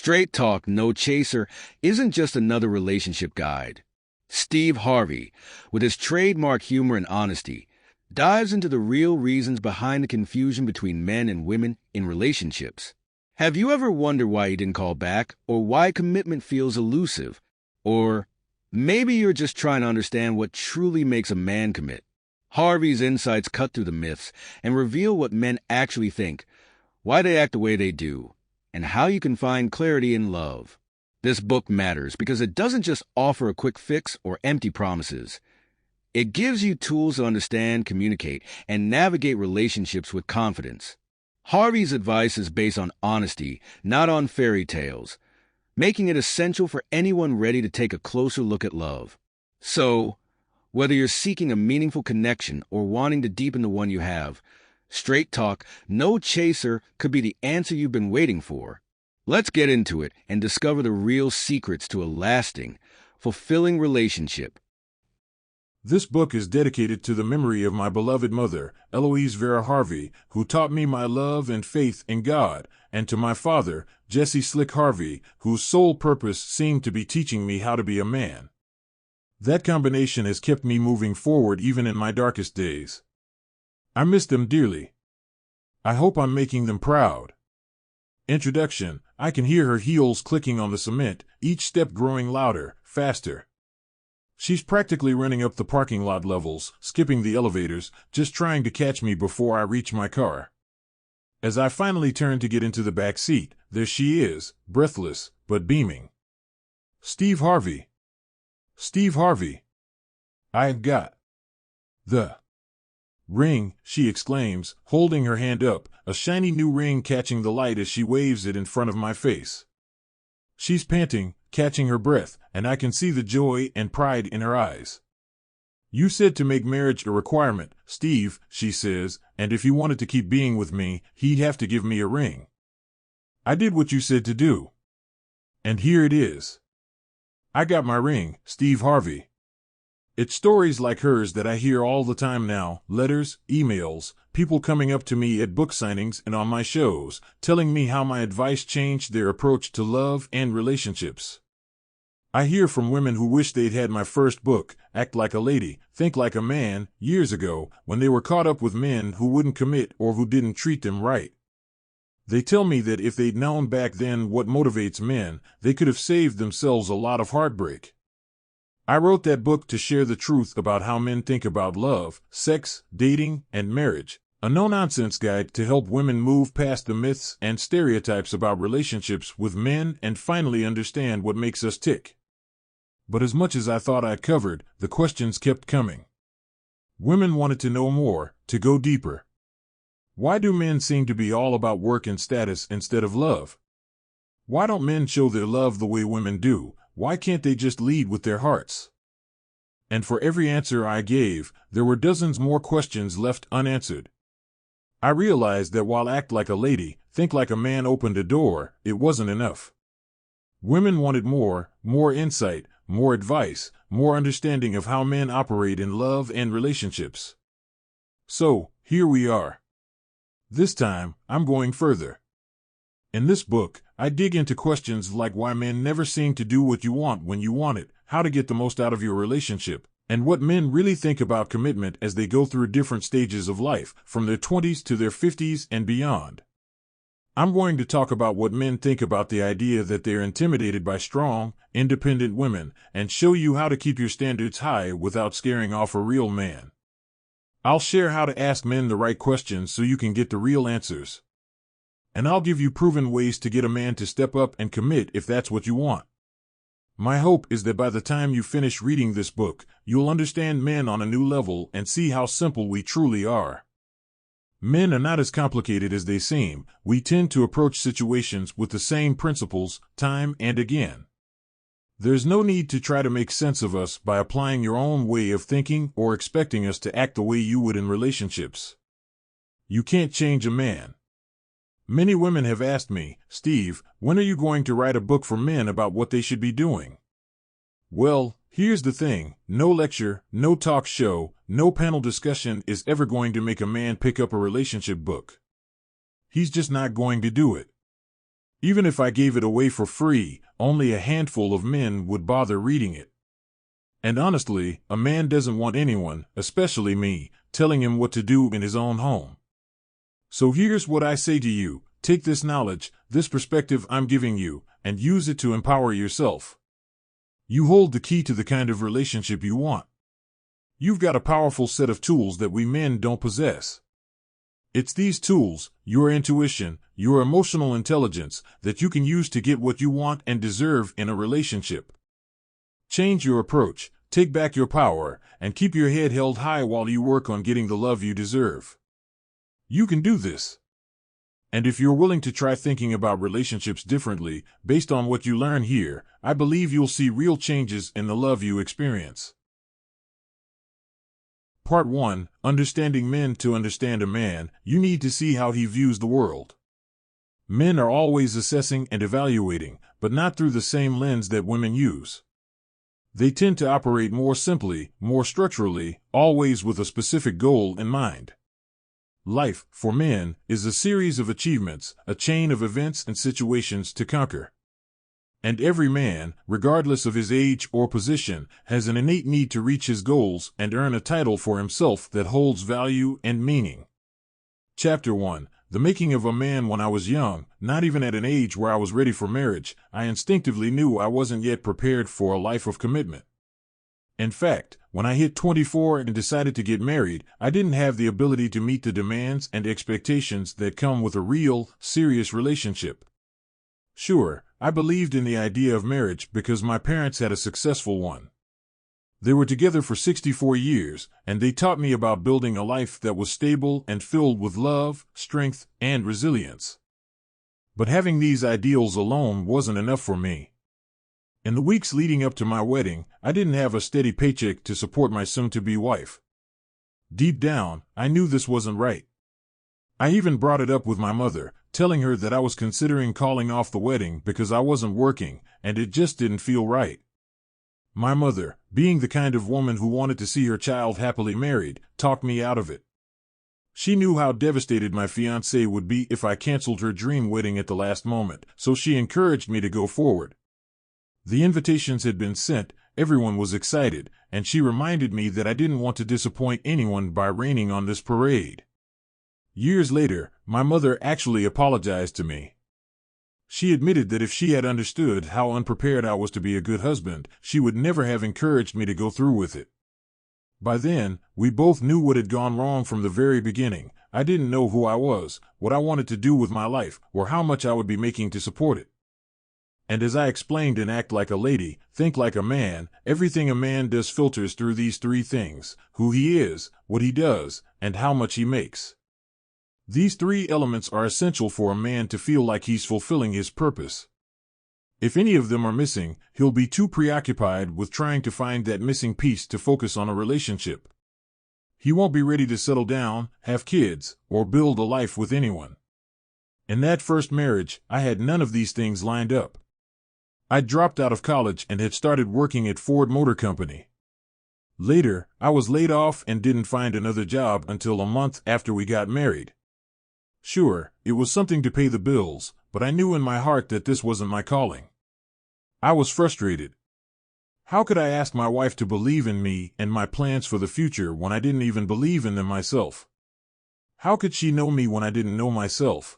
Straight Talk, No Chaser isn't just another relationship guide. Steve Harvey, with his trademark humor and honesty, dives into the real reasons behind the confusion between men and women in relationships. Have you ever wondered why he didn't call back, or why commitment feels elusive? Or maybe you're just trying to understand what truly makes a man commit. Harvey's insights cut through the myths and reveal what men actually think, why they act the way they do, and how you can find clarity in love. This book matters because it doesn't just offer a quick fix or empty promises. It gives you tools to understand, communicate, and navigate relationships with confidence. Harvey's advice is based on honesty, not on fairy tales, making it essential for anyone ready to take a closer look at love. So, whether you're seeking a meaningful connection or wanting to deepen the one you have, Straight Talk, No Chaser could be the answer you've been waiting for. Let's get into it and discover the real secrets to a lasting, fulfilling relationship. This book is dedicated to the memory of my beloved mother, Eloise Vera Harvey, who taught me my love and faith in God, and to my father, Jesse Slick Harvey, whose sole purpose seemed to be teaching me how to be a man. That combination has kept me moving forward even in my darkest days. I miss them dearly. I hope I'm making them proud. Introduction. I can hear her heels clicking on the cement, each step growing louder, faster. She's practically running up the parking lot levels, skipping the elevators, just trying to catch me before I reach my car. As I finally turn to get into the back seat, there she is, breathless, but beaming. Steve Harvey. Steve Harvey. I've got the ring, she exclaims, holding her hand up, a shiny new ring catching the light as she waves it in front of my face. She's panting, catching her breath, and I can see the joy and pride in her eyes. You said to make marriage a requirement, Steve, she says, and if you wanted to keep being with me, he'd have to give me a ring. I did what you said to do. And here it is. I got my ring, Steve Harvey. It's stories like hers that I hear all the time now, letters, emails, people coming up to me at book signings and on my shows, telling me how my advice changed their approach to love and relationships. I hear from women who wish they'd had my first book, Act Like a Lady, Think Like a Man, years ago, when they were caught up with men who wouldn't commit or who didn't treat them right. They tell me that if they'd known back then what motivates men, they could have saved themselves a lot of heartbreak. I wrote that book to share the truth about how men think about love, sex, dating, and marriage, a no-nonsense guide to help women move past the myths and stereotypes about relationships with men and finally understand what makes us tick. But as much as I thought I'd covered, the questions kept coming. Women wanted to know more, to go deeper. Why do men seem to be all about work and status instead of love? Why don't men show their love the way women do? Why can't they just lead with their hearts? And for every answer I gave, there were dozens more questions left unanswered. I realized that while Act Like a Lady, Think Like a Man opened a door, it wasn't enough. Women wanted more insight, more advice, more understanding of how men operate in love and relationships. So, here we are. This time, I'm going further. In this book, I dig into questions like why men never seem to do what you want when you want it, how to get the most out of your relationship, and what men really think about commitment as they go through different stages of life, from their 20s to their 50s and beyond. I'm going to talk about what men think about the idea that they're intimidated by strong, independent women, and show you how to keep your standards high without scaring off a real man. I'll share how to ask men the right questions so you can get the real answers. And I'll give you proven ways to get a man to step up and commit if that's what you want. My hope is that by the time you finish reading this book, you'll understand men on a new level and see how simple we truly are. Men are not as complicated as they seem. We tend to approach situations with the same principles, time and again. There's no need to try to make sense of us by applying your own way of thinking or expecting us to act the way you would in relationships. You can't change a man. Many women have asked me, Steve, when are you going to write a book for men about what they should be doing? Well, here's the thing, no lecture, no talk show, no panel discussion is ever going to make a man pick up a relationship book. He's just not going to do it. Even if I gave it away for free, only a handful of men would bother reading it. And honestly, a man doesn't want anyone, especially me, telling him what to do in his own home. So here's what I say to you. Take this knowledge, this perspective I'm giving you, and use it to empower yourself. You hold the key to the kind of relationship you want. You've got a powerful set of tools that we men don't possess. It's these tools, your intuition, your emotional intelligence, that you can use to get what you want and deserve in a relationship. Change your approach, take back your power, and keep your head held high while you work on getting the love you deserve. You can do this. And if you're willing to try thinking about relationships differently, based on what you learn here, I believe you'll see real changes in the love you experience. Part 1. Understanding men. To understand a man, you need to see how he views the world. Men are always assessing and evaluating, but not through the same lens that women use. They tend to operate more simply, more structurally, always with a specific goal in mind. Life, for men, is a series of achievements, a chain of events and situations to conquer. And every man, regardless of his age or position, has an innate need to reach his goals and earn a title for himself that holds value and meaning. Chapter 1. The making of a man. When I was young, not even at an age where I was ready for marriage, I instinctively knew I wasn't yet prepared for a life of commitment. In fact, when I hit 24 and decided to get married, I didn't have the ability to meet the demands and expectations that come with a real, serious relationship. Sure, I believed in the idea of marriage because my parents had a successful one. They were together for 64 years, and they taught me about building a life that was stable and filled with love, strength, and resilience. But having these ideals alone wasn't enough for me. In the weeks leading up to my wedding, I didn't have a steady paycheck to support my soon-to-be wife. Deep down, I knew this wasn't right. I even brought it up with my mother, telling her that I was considering calling off the wedding because I wasn't working, and it just didn't feel right. My mother, being the kind of woman who wanted to see her child happily married, talked me out of it. She knew how devastated my fiancée would be if I canceled her dream wedding at the last moment, so she encouraged me to go forward. The invitations had been sent, everyone was excited, and she reminded me that I didn't want to disappoint anyone by raining on this parade. Years later, my mother actually apologized to me. She admitted that if she had understood how unprepared I was to be a good husband, she would never have encouraged me to go through with it. By then, we both knew what had gone wrong from the very beginning. I didn't know who I was, what I wanted to do with my life, or how much I would be making to support it. And as I explained in Act Like a Lady, Think Like a Man, everything a man does filters through these three things: who he is, what he does, and how much he makes. These three elements are essential for a man to feel like he's fulfilling his purpose. If any of them are missing, he'll be too preoccupied with trying to find that missing piece to focus on a relationship. He won't be ready to settle down, have kids, or build a life with anyone. In that first marriage, I had none of these things lined up. I dropped out of college and had started working at Ford Motor Company. Later, I was laid off and didn't find another job until a month after we got married. Sure, it was something to pay the bills, but I knew in my heart that this wasn't my calling. I was frustrated. How could I ask my wife to believe in me and my plans for the future when I didn't even believe in them myself? How could she know me when I didn't know myself?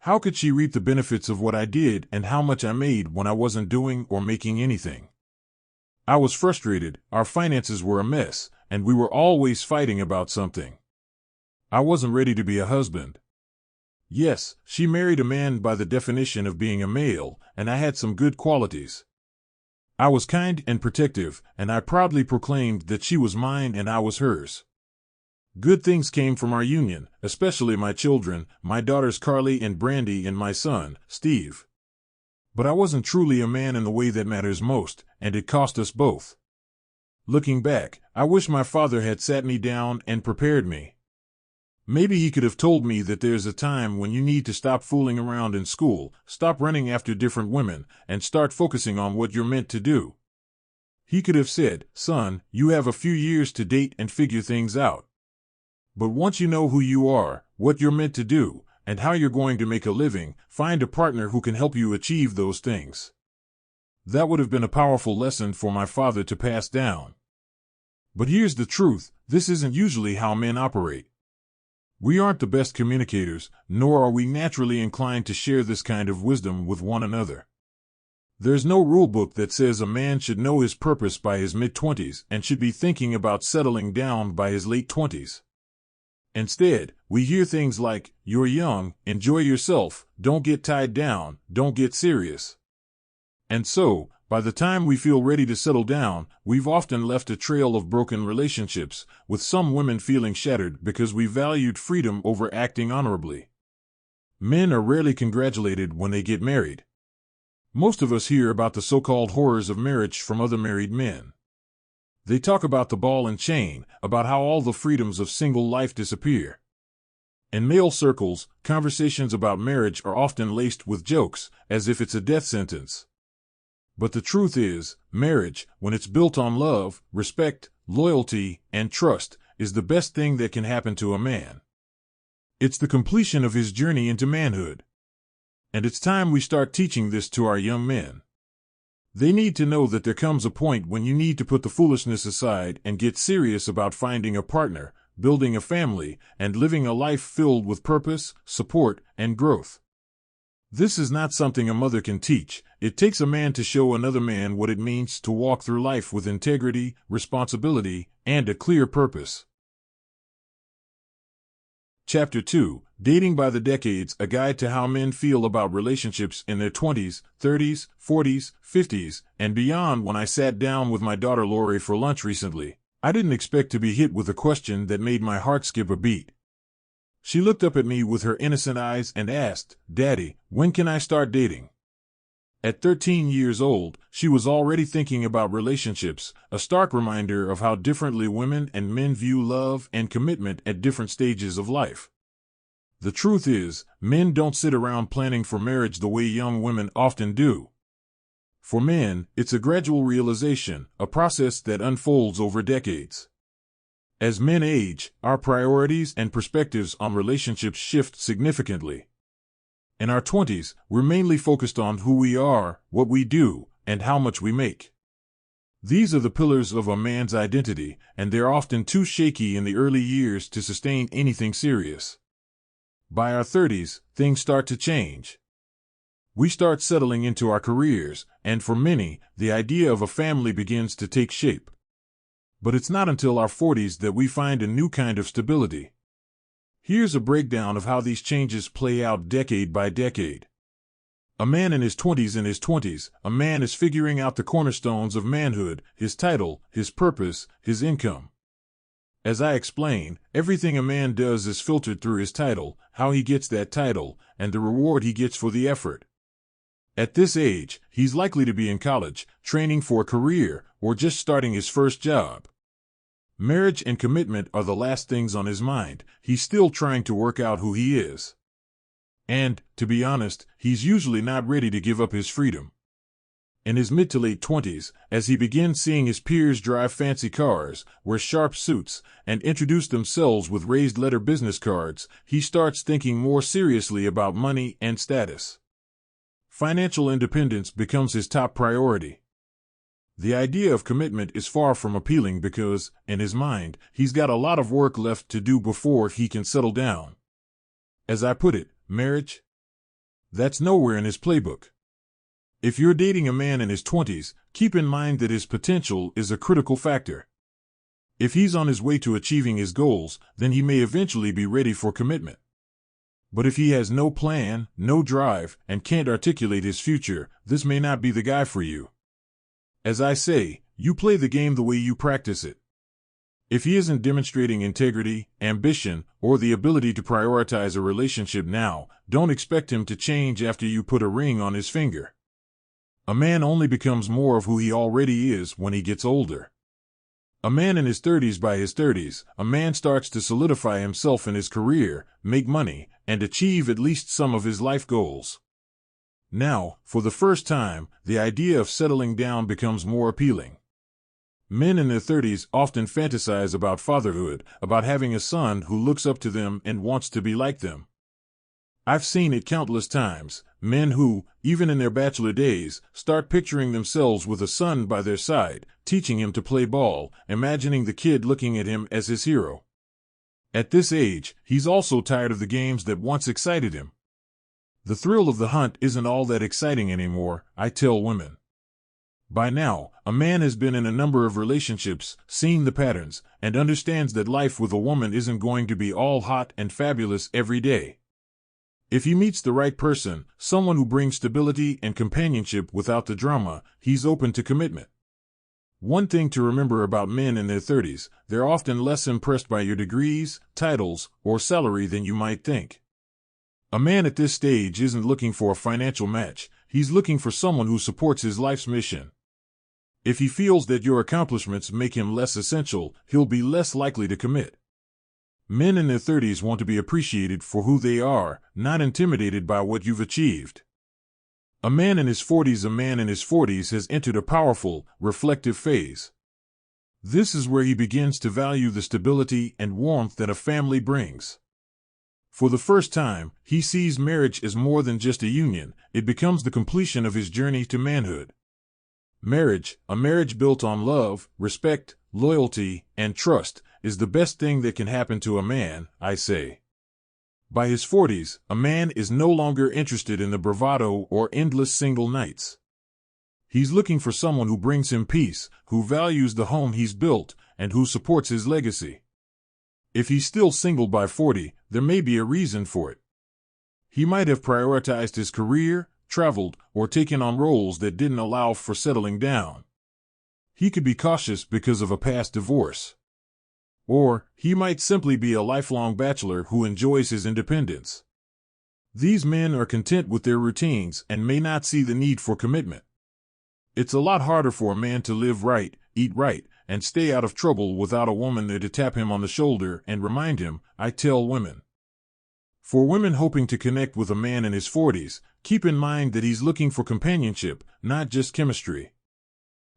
How could she reap the benefits of what I did and how much I made when I wasn't doing or making anything? I was frustrated, our finances were a mess, and we were always fighting about something. I wasn't ready to be a husband. Yes, she married a man by the definition of being a male, and I had some good qualities. I was kind and protective, and I proudly proclaimed that she was mine and I was hers. Good things came from our union, especially my children, my daughters Carly and Brandy and my son, Steve. But I wasn't truly a man in the way that matters most, and it cost us both. Looking back, I wish my father had sat me down and prepared me. Maybe he could have told me that there's a time when you need to stop fooling around in school, stop running after different women, and start focusing on what you're meant to do. He could have said, "Son, you have a few years to date and figure things out. But once you know who you are, what you're meant to do, and how you're going to make a living, find a partner who can help you achieve those things. That would have been a powerful lesson for my father to pass down. But here's the truth, this isn't usually how men operate. We aren't the best communicators, nor are we naturally inclined to share this kind of wisdom with one another. There's no rule book that says a man should know his purpose by his mid-20s and should be thinking about settling down by his late 20s. Instead, we hear things like, "You're young, enjoy yourself, don't get tied down, don't get serious." And so, by the time we feel ready to settle down, we've often left a trail of broken relationships, with some women feeling shattered because we valued freedom over acting honorably. Men are rarely congratulated when they get married. Most of us hear about the so-called horrors of marriage from other married men. They talk about the ball and chain, about how all the freedoms of single life disappear. In male circles, conversations about marriage are often laced with jokes, as if it's a death sentence. But the truth is, marriage, when it's built on love, respect, loyalty, and trust, is the best thing that can happen to a man. It's the completion of his journey into manhood. And it's time we start teaching this to our young men. They need to know that there comes a point when you need to put the foolishness aside and get serious about finding a partner, building a family, and living a life filled with purpose, support, and growth. This is not something a mother can teach. It takes a man to show another man what it means to walk through life with integrity, responsibility, and a clear purpose. Chapter 2, Dating by the Decades, a guide to how men feel about relationships in their 20s, 30s, 40s, 50s, and beyond. When I sat down with my daughter Lori for lunch recently, I didn't expect to be hit with a question that made my heart skip a beat. She looked up at me with her innocent eyes and asked, "Daddy, when can I start dating?" At 13 years old, she was already thinking about relationships, a stark reminder of how differently women and men view love and commitment at different stages of life. The truth is, men don't sit around planning for marriage the way young women often do. For men, it's a gradual realization, a process that unfolds over decades. As men age, our priorities and perspectives on relationships shift significantly. In our 20s, we're mainly focused on who we are, what we do, and how much we make. These are the pillars of a man's identity, and they're often too shaky in the early years to sustain anything serious. By our 30s, things start to change. We start settling into our careers, and for many, the idea of a family begins to take shape. But it's not until our 40s that we find a new kind of stability. Here's a breakdown of how these changes play out decade by decade. A man in his 20s, a man is figuring out the cornerstones of manhood, his title, his purpose, his income. As I explain, everything a man does is filtered through his title, how he gets that title, and the reward he gets for the effort. At this age, he's likely to be in college, training for a career, or just starting his first job. Marriage and commitment are the last things on his mind. He's still trying to work out who he is. And, to be honest, he's usually not ready to give up his freedom. In his mid to late 20s, as he begins seeing his peers drive fancy cars, wear sharp suits, and introduce themselves with raised letter business cards, he starts thinking more seriously about money and status. Financial independence becomes his top priority. The idea of commitment is far from appealing because, in his mind, he's got a lot of work left to do before he can settle down. As I put it, marriage? That's nowhere in his playbook. If you're dating a man in his 20s, keep in mind that his potential is a critical factor. If he's on his way to achieving his goals, then he may eventually be ready for commitment. But if he has no plan, no drive, and can't articulate his future, this may not be the guy for you. As I say, you play the game the way you practice it. If he isn't demonstrating integrity, ambition, or the ability to prioritize a relationship now, don't expect him to change after you put a ring on his finger. A man only becomes more of who he already is when he gets older. A man in his 30s, by his 30s, a man starts to solidify himself in his career, make money, and achieve at least some of his life goals. Now, for the first time, the idea of settling down becomes more appealing. Men in their 30s often fantasize about fatherhood, about having a son who looks up to them and wants to be like them. I've seen it countless times. Men who, even in their bachelor days, start picturing themselves with a son by their side, teaching him to play ball, imagining the kid looking at him as his hero. At this age, he's also tired of the games that once excited him. The thrill of the hunt isn't all that exciting anymore, I tell women. By now, a man has been in a number of relationships, seen the patterns, and understands that life with a woman isn't going to be all hot and fabulous every day. If he meets the right person, someone who brings stability and companionship without the drama, he's open to commitment. One thing to remember about men in their 30s, they're often less impressed by your degrees, titles, or salary than you might think. A man at this stage isn't looking for a financial match, he's looking for someone who supports his life's mission. If he feels that your accomplishments make him less essential, he'll be less likely to commit. Men in their 30s want to be appreciated for who they are, not intimidated by what you've achieved. A man in his 40s has entered a powerful, reflective phase. This is where he begins to value the stability and warmth that a family brings. For the first time, he sees marriage as more than just a union, it becomes the completion of his journey to manhood. Marriage, a marriage built on love, respect, loyalty, and trust, is the best thing that can happen to a man, I say. By his 40s, a man is no longer interested in the bravado or endless single nights. He's looking for someone who brings him peace, who values the home he's built, and who supports his legacy. If he's still single by 40, there may be a reason for it. He might have prioritized his career, traveled, or taken on roles that didn't allow for settling down. He could be cautious because of a past divorce. Or, he might simply be a lifelong bachelor who enjoys his independence. These men are content with their routines and may not see the need for commitment. It's a lot harder for a man to live right, eat right, and stay out of trouble without a woman there to tap him on the shoulder and remind him, I tell women. For women hoping to connect with a man in his 40s, keep in mind that he's looking for companionship, not just chemistry.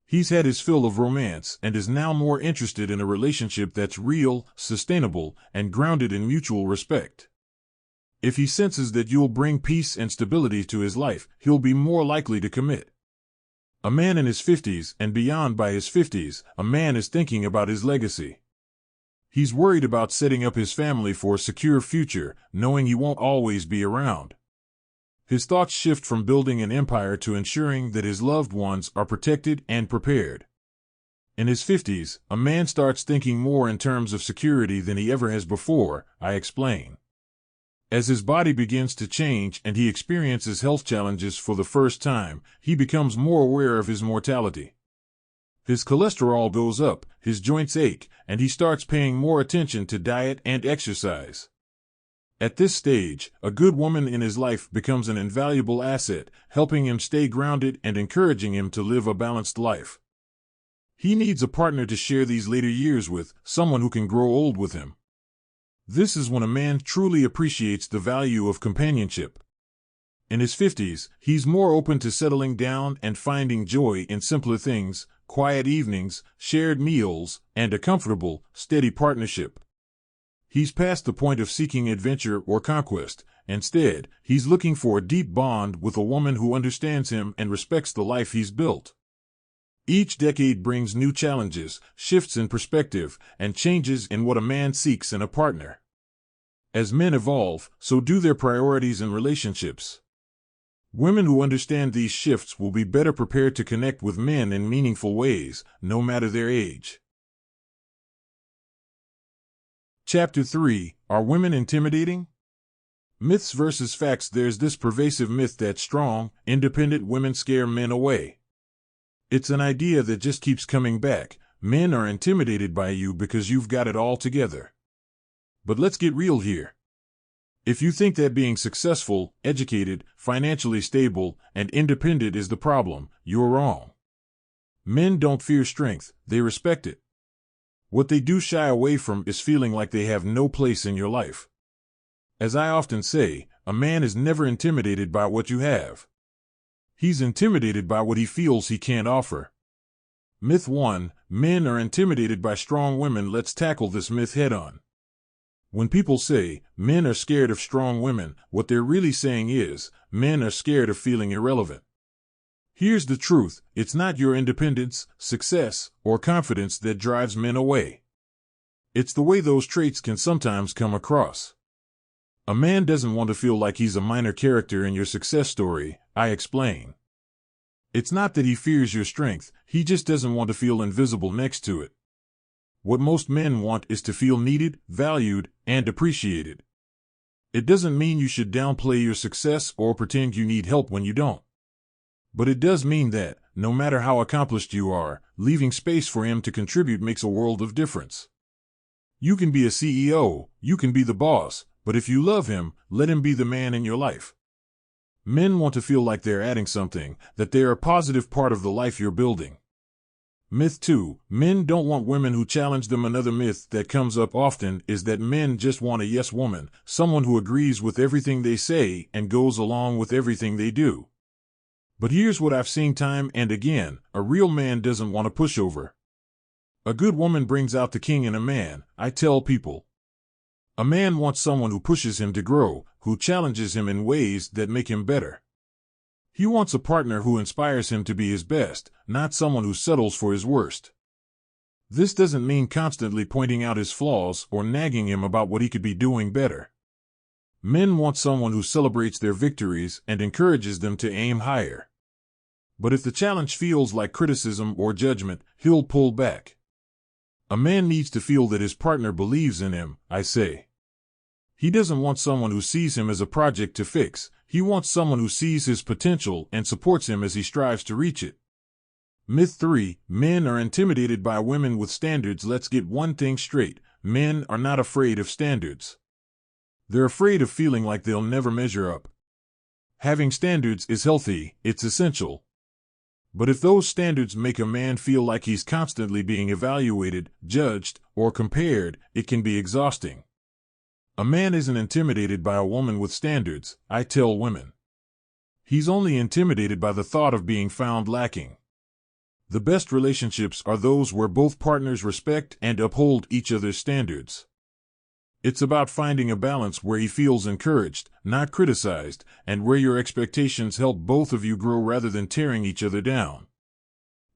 He's had his fill of romance and is now more interested in a relationship that's real, sustainable, and grounded in mutual respect. If he senses that you'll bring peace and stability to his life, he'll be more likely to commit. A man in his 50s and beyond by his 50s, a man is thinking about his legacy. He's worried about setting up his family for a secure future, knowing he won't always be around. His thoughts shift from building an empire to ensuring that his loved ones are protected and prepared. In his 50s, a man starts thinking more in terms of security than he ever has before, I explain. As his body begins to change and he experiences health challenges for the first time, he becomes more aware of his mortality. His cholesterol goes up, his joints ache, and he starts paying more attention to diet and exercise. At this stage, a good woman in his life becomes an invaluable asset, helping him stay grounded and encouraging him to live a balanced life. He needs a partner to share these later years with, someone who can grow old with him. This is when a man truly appreciates the value of companionship. In his 50s, he's more open to settling down and finding joy in simpler things, quiet evenings, shared meals, and a comfortable, steady partnership. He's past the point of seeking adventure or conquest. Instead, he's looking for a deep bond with a woman who understands him and respects the life he's built. Each decade brings new challenges, shifts in perspective, and changes in what a man seeks in a partner. As men evolve, so do their priorities and relationships. Women who understand these shifts will be better prepared to connect with men in meaningful ways, no matter their age. Chapter 3. Are women intimidating? Myths versus facts. There's this pervasive myth that strong, independent women scare men away. It's an idea that just keeps coming back. Men are intimidated by you because you've got it all together. But let's get real here. If you think that being successful, educated, financially stable, and independent is the problem, you're wrong. Men don't fear strength, they respect it. What they do shy away from is feeling like they have no place in your life. As I often say, a man is never intimidated by what you have. He's intimidated by what he feels he can't offer. Myth 1. Men are intimidated by strong women. Let's tackle this myth head on. When people say men are scared of strong women, what they're really saying is men are scared of feeling irrelevant. Here's the truth: it's not your independence, success, or confidence that drives men away. It's the way those traits can sometimes come across. A man doesn't want to feel like he's a minor character in your success story, I explain. It's not that he fears your strength, he just doesn't want to feel invisible next to it. What most men want is to feel needed, valued, and appreciated. It doesn't mean you should downplay your success or pretend you need help when you don't. But it does mean that, no matter how accomplished you are, leaving space for him to contribute makes a world of difference. You can be a CEO, you can be the boss, but if you love him, let him be the man in your life. Men want to feel like they're adding something, that they're a positive part of the life you're building. Myth 2. Men don't want women who challenge them. Another myth that comes up often is that men just want a yes woman, someone who agrees with everything they say and goes along with everything they do. But here's what I've seen time and again: a real man doesn't want a pushover. A good woman brings out the king in a man, I tell people. A man wants someone who pushes him to grow, who challenges him in ways that make him better. He wants a partner who inspires him to be his best, not someone who settles for his worst. This doesn't mean constantly pointing out his flaws or nagging him about what he could be doing better. Men want someone who celebrates their victories and encourages them to aim higher. But if the challenge feels like criticism or judgment, he'll pull back. A man needs to feel that his partner believes in him, I say. He doesn't want someone who sees him as a project to fix. He wants someone who sees his potential and supports him as he strives to reach it. Myth 3. Men are intimidated by women with standards. Let's get one thing straight: men are not afraid of standards. They're afraid of feeling like they'll never measure up. Having standards is healthy, it's essential. But if those standards make a man feel like he's constantly being evaluated, judged, or compared, it can be exhausting. A man isn't intimidated by a woman with standards, I tell women. He's only intimidated by the thought of being found lacking. The best relationships are those where both partners respect and uphold each other's standards. It's about finding a balance where he feels encouraged, not criticized, and where your expectations help both of you grow rather than tearing each other down.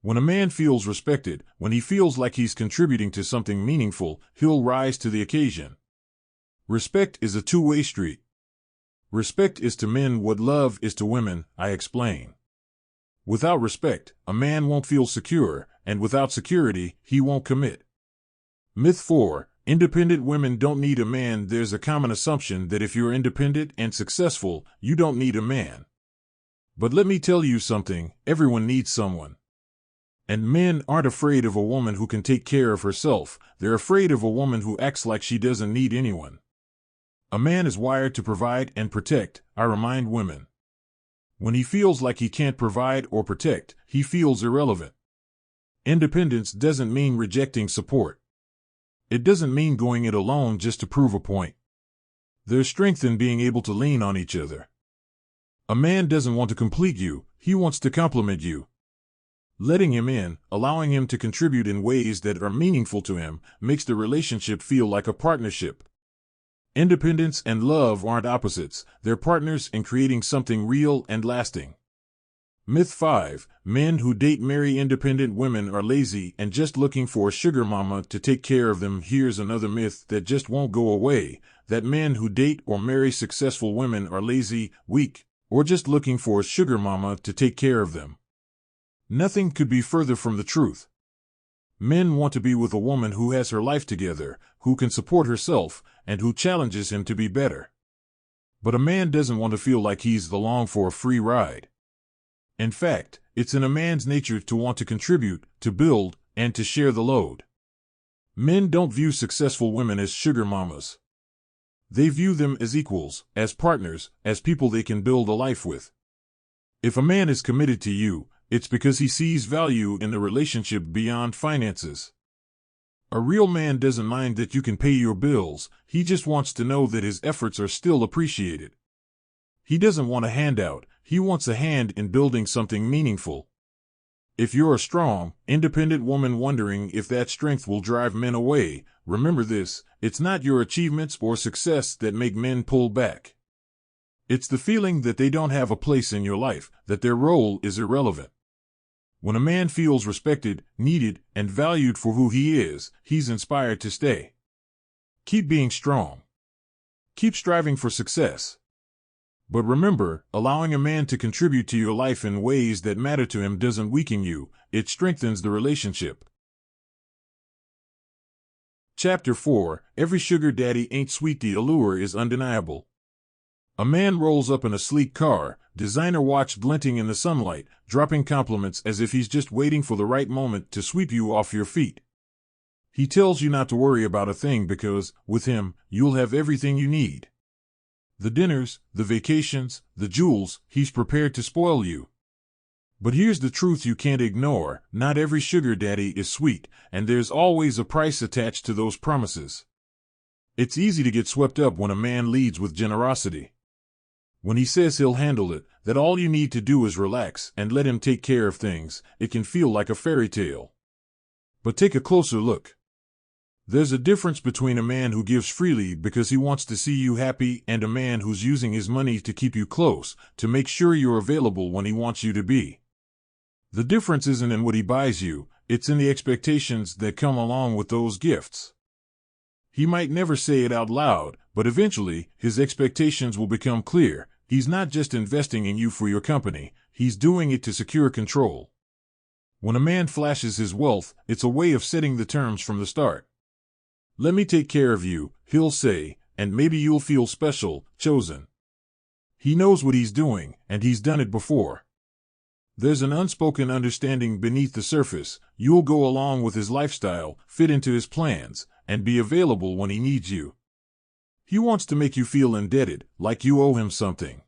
When a man feels respected, when he feels like he's contributing to something meaningful, he'll rise to the occasion. Respect is a two-way street. Respect is to men what love is to women, I explain. Without respect, a man won't feel secure, and without security, he won't commit. Myth 4. Independent women don't need a man. There's a common assumption that if you're independent and successful, you don't need a man. But let me tell you something: everyone needs someone. And men aren't afraid of a woman who can take care of herself. They're afraid of a woman who acts like she doesn't need anyone. A man is wired to provide and protect, I remind women. When he feels like he can't provide or protect, he feels irrelevant. Independence doesn't mean rejecting support. It doesn't mean going it alone just to prove a point. There's strength in being able to lean on each other. A man doesn't want to complete you, he wants to complement you. Letting him in, allowing him to contribute in ways that are meaningful to him, makes the relationship feel like a partnership. Independence and love aren't opposites, they're partners in creating something real and lasting. Myth 5. Men who date marry independent women are lazy and just looking for a sugar mama to take care of them. Here's another myth that just won't go away: that men who date or marry successful women are lazy, weak, or just looking for a sugar mama to take care of them. Nothing could be further from the truth. Men want to be with a woman who has her life together, who can support herself, and who challenges him to be better. But a man doesn't want to feel like he's along for a free ride. In fact, it's in a man's nature to want to contribute, to build, and to share the load. Men don't view successful women as sugar mamas. They view them as equals, as partners, as people they can build a life with. If a man is committed to you, it's because he sees value in the relationship beyond finances. A real man doesn't mind that you can pay your bills, he just wants to know that his efforts are still appreciated. He doesn't want a handout, he wants a hand in building something meaningful. If you're a strong, independent woman wondering if that strength will drive men away, remember this: it's not your achievements or success that make men pull back. It's the feeling that they don't have a place in your life, that their role is irrelevant. When a man feels respected, needed, and valued for who he is, he's inspired to stay. Keep being strong. Keep striving for success. But remember, allowing a man to contribute to your life in ways that matter to him doesn't weaken you, it strengthens the relationship. Chapter 4: Every Sugar Daddy Ain't Sweet. The allure is undeniable. A man rolls up in a sleek car, designer watch glinting in the sunlight, dropping compliments as if he's just waiting for the right moment to sweep you off your feet. He tells you not to worry about a thing because, with him, you'll have everything you need. The dinners, the vacations, the jewels, he's prepared to spoil you. But here's the truth you can't ignore: not every sugar daddy is sweet, and there's always a price attached to those promises. It's easy to get swept up when a man leads with generosity. When he says he'll handle it, that all you need to do is relax and let him take care of things, it can feel like a fairy tale. But take a closer look. There's a difference between a man who gives freely because he wants to see you happy and a man who's using his money to keep you close, to make sure you're available when he wants you to be. The difference isn't in what he buys you, it's in the expectations that come along with those gifts. He might never say it out loud, but eventually, his expectations will become clear. He's not just investing in you for your company, he's doing it to secure control. When a man flashes his wealth, it's a way of setting the terms from the start. "Let me take care of you," he'll say, "and maybe you'll feel special, chosen." He knows what he's doing, and he's done it before. There's an unspoken understanding beneath the surface. You'll go along with his lifestyle, fit into his plans, and be available when he needs you. He wants to make you feel indebted, like you owe him something.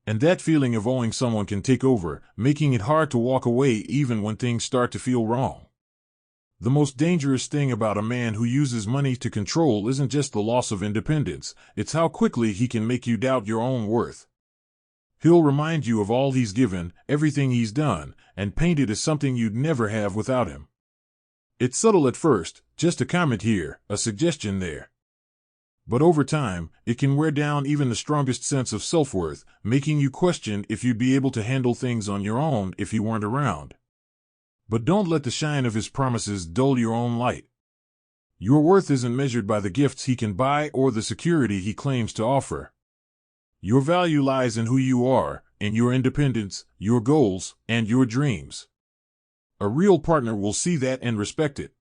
And that feeling of owing someone can take over, making it hard to walk away even when things start to feel wrong. The most dangerous thing about a man who uses money to control isn't just the loss of independence, it's how quickly he can make you doubt your own worth. He'll remind you of all he's given, everything he's done, and paint it as something you'd never have without him. It's subtle at first, just a comment here, a suggestion there. But over time, it can wear down even the strongest sense of self-worth, making you question if you'd be able to handle things on your own if he weren't around. But don't let the shine of his promises dull your own light. Your worth isn't measured by the gifts he can buy or the security he claims to offer. Your value lies in who you are, in your independence, your goals, and your dreams. A real partner will see that and respect it.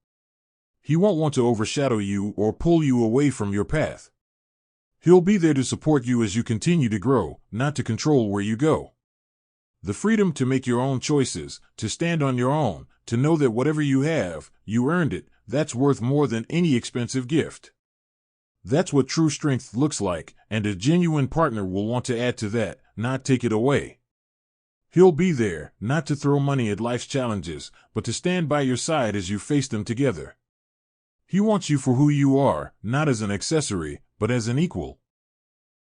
He won't want to overshadow you or pull you away from your path. He'll be there to support you as you continue to grow, not to control where you go. The freedom to make your own choices, to stand on your own, to know that whatever you have, you earned it, that's worth more than any expensive gift. That's what true strength looks like, and a genuine partner will want to add to that, not take it away. He'll be there, not to throw money at life's challenges, but to stand by your side as you face them together. He wants you for who you are, not as an accessory, but as an equal.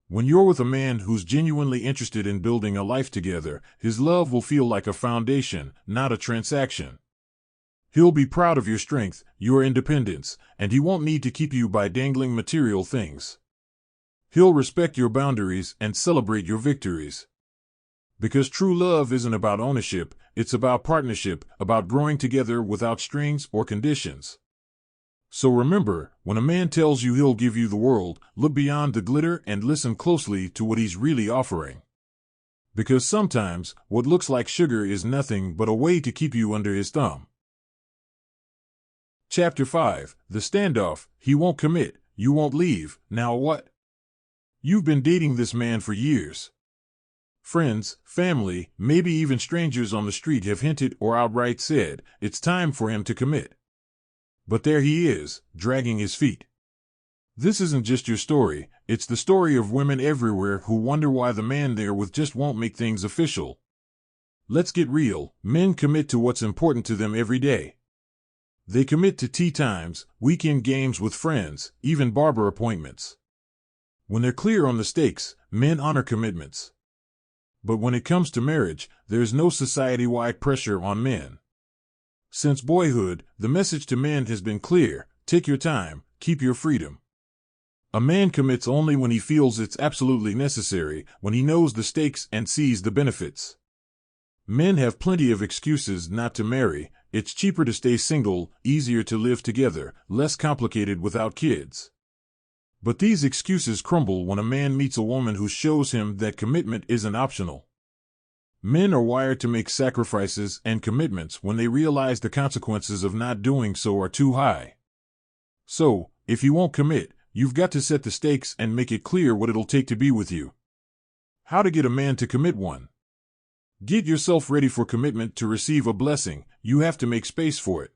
When you're with a man who's genuinely interested in building a life together, his love will feel like a foundation, not a transaction. He'll be proud of your strength, your independence, and he won't need to keep you by dangling material things. He'll respect your boundaries and celebrate your victories. Because true love isn't about ownership, it's about partnership, about growing together without strings or conditions. So remember, when a man tells you he'll give you the world, look beyond the glitter and listen closely to what he's really offering. Because sometimes, what looks like sugar is nothing but a way to keep you under his thumb. Chapter 5: The Standoff. He won't commit, you won't leave, now what? You've been dating this man for years. Friends, family, maybe even strangers on the street have hinted or outright said, it's time for him to commit. But there he is, dragging his feet. This isn't just your story, it's the story of women everywhere who wonder why the man they're with just won't make things official. Let's get real, men commit to what's important to them every day. They commit to tea times, weekend games with friends, even barber appointments. When they're clear on the stakes, men honor commitments. But when it comes to marriage, there's no society-wide pressure on men. Since boyhood, the message to men has been clear: take your time, keep your freedom. A man commits only when he feels it's absolutely necessary, when he knows the stakes and sees the benefits. Men have plenty of excuses not to marry. It's cheaper to stay single, easier to live together, less complicated without kids. But these excuses crumble when a man meets a woman who shows him that commitment isn't optional. Men are wired to make sacrifices and commitments when they realize the consequences of not doing so are too high. So, if you won't commit, you've got to set the stakes and make it clear what it'll take to be with you. How to get a man to commit one? Get yourself ready for commitment to receive a blessing. You have to make space for it.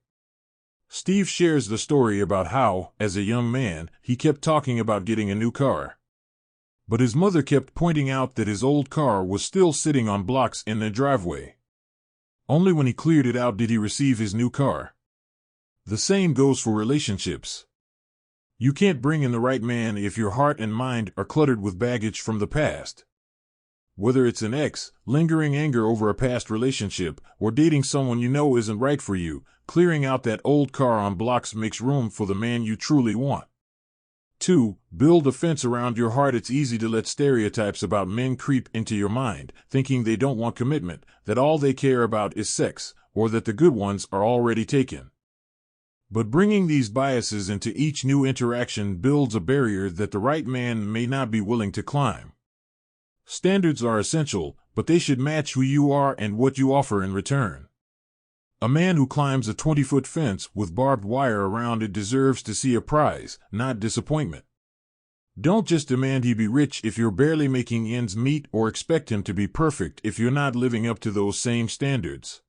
Steve shares the story about how, as a young man, he kept talking about getting a new car. But his mother kept pointing out that his old car was still sitting on blocks in the driveway. Only when he cleared it out did he receive his new car. The same goes for relationships. You can't bring in the right man if your heart and mind are cluttered with baggage from the past. Whether it's an ex, lingering anger over a past relationship, or dating someone you know isn't right for you, clearing out that old car on blocks makes room for the man you truly want. 2. Build a fence around your heart. It's easy to let stereotypes about men creep into your mind, thinking they don't want commitment, that all they care about is sex, or that the good ones are already taken. But bringing these biases into each new interaction builds a barrier that the right man may not be willing to climb. Standards are essential, but they should match who you are and what you offer in return. A man who climbs a 20-foot fence with barbed wire around it deserves to see a prize, not disappointment. Don't just demand he be rich if you're barely making ends meet, or expect him to be perfect if you're not living up to those same standards.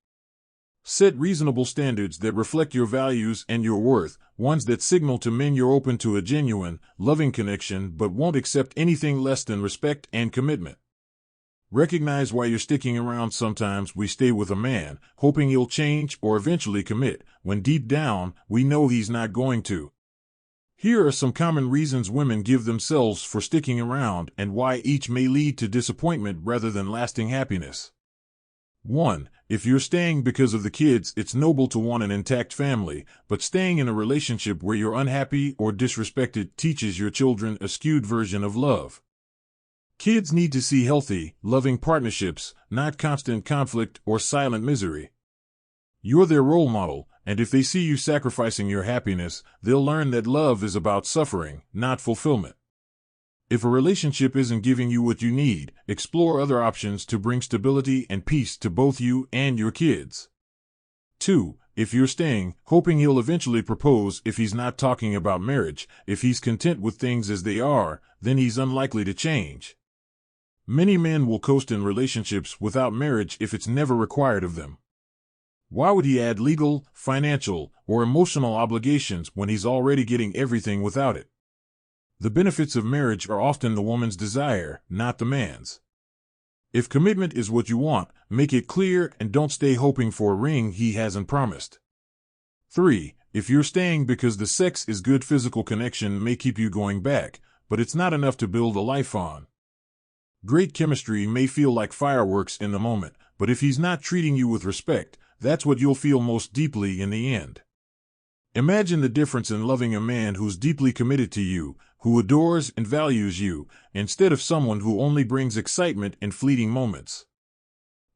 Set reasonable standards that reflect your values and your worth, ones that signal to men you're open to a genuine, loving connection but won't accept anything less than respect and commitment. Recognize why you're sticking around. Sometimes we stay with a man, hoping he'll change or eventually commit, when deep down, we know he's not going to. Here are some common reasons women give themselves for sticking around and why each may lead to disappointment rather than lasting happiness. 1. If you're staying because of the kids, it's noble to want an intact family, but staying in a relationship where you're unhappy or disrespected teaches your children a skewed version of love. Kids need to see healthy, loving partnerships, not constant conflict or silent misery. You're their role model, and if they see you sacrificing your happiness, they'll learn that love is about suffering, not fulfillment. If a relationship isn't giving you what you need, explore other options to bring stability and peace to both you and your kids. 2. If you're staying, hoping he'll eventually propose, if he's not talking about marriage, if he's content with things as they are, then he's unlikely to change. Many men will coast in relationships without marriage if it's never required of them. Why would he add legal, financial, or emotional obligations when he's already getting everything without it? The benefits of marriage are often the woman's desire, not the man's. If commitment is what you want, make it clear and don't stay hoping for a ring he hasn't promised. 3. If you're staying because the sex is good, physical connection may keep you going back, but it's not enough to build a life on. Great chemistry may feel like fireworks in the moment, but if he's not treating you with respect, that's what you'll feel most deeply in the end. Imagine the difference in loving a man who's deeply committed to you, who adores and values you, instead of someone who only brings excitement in fleeting moments.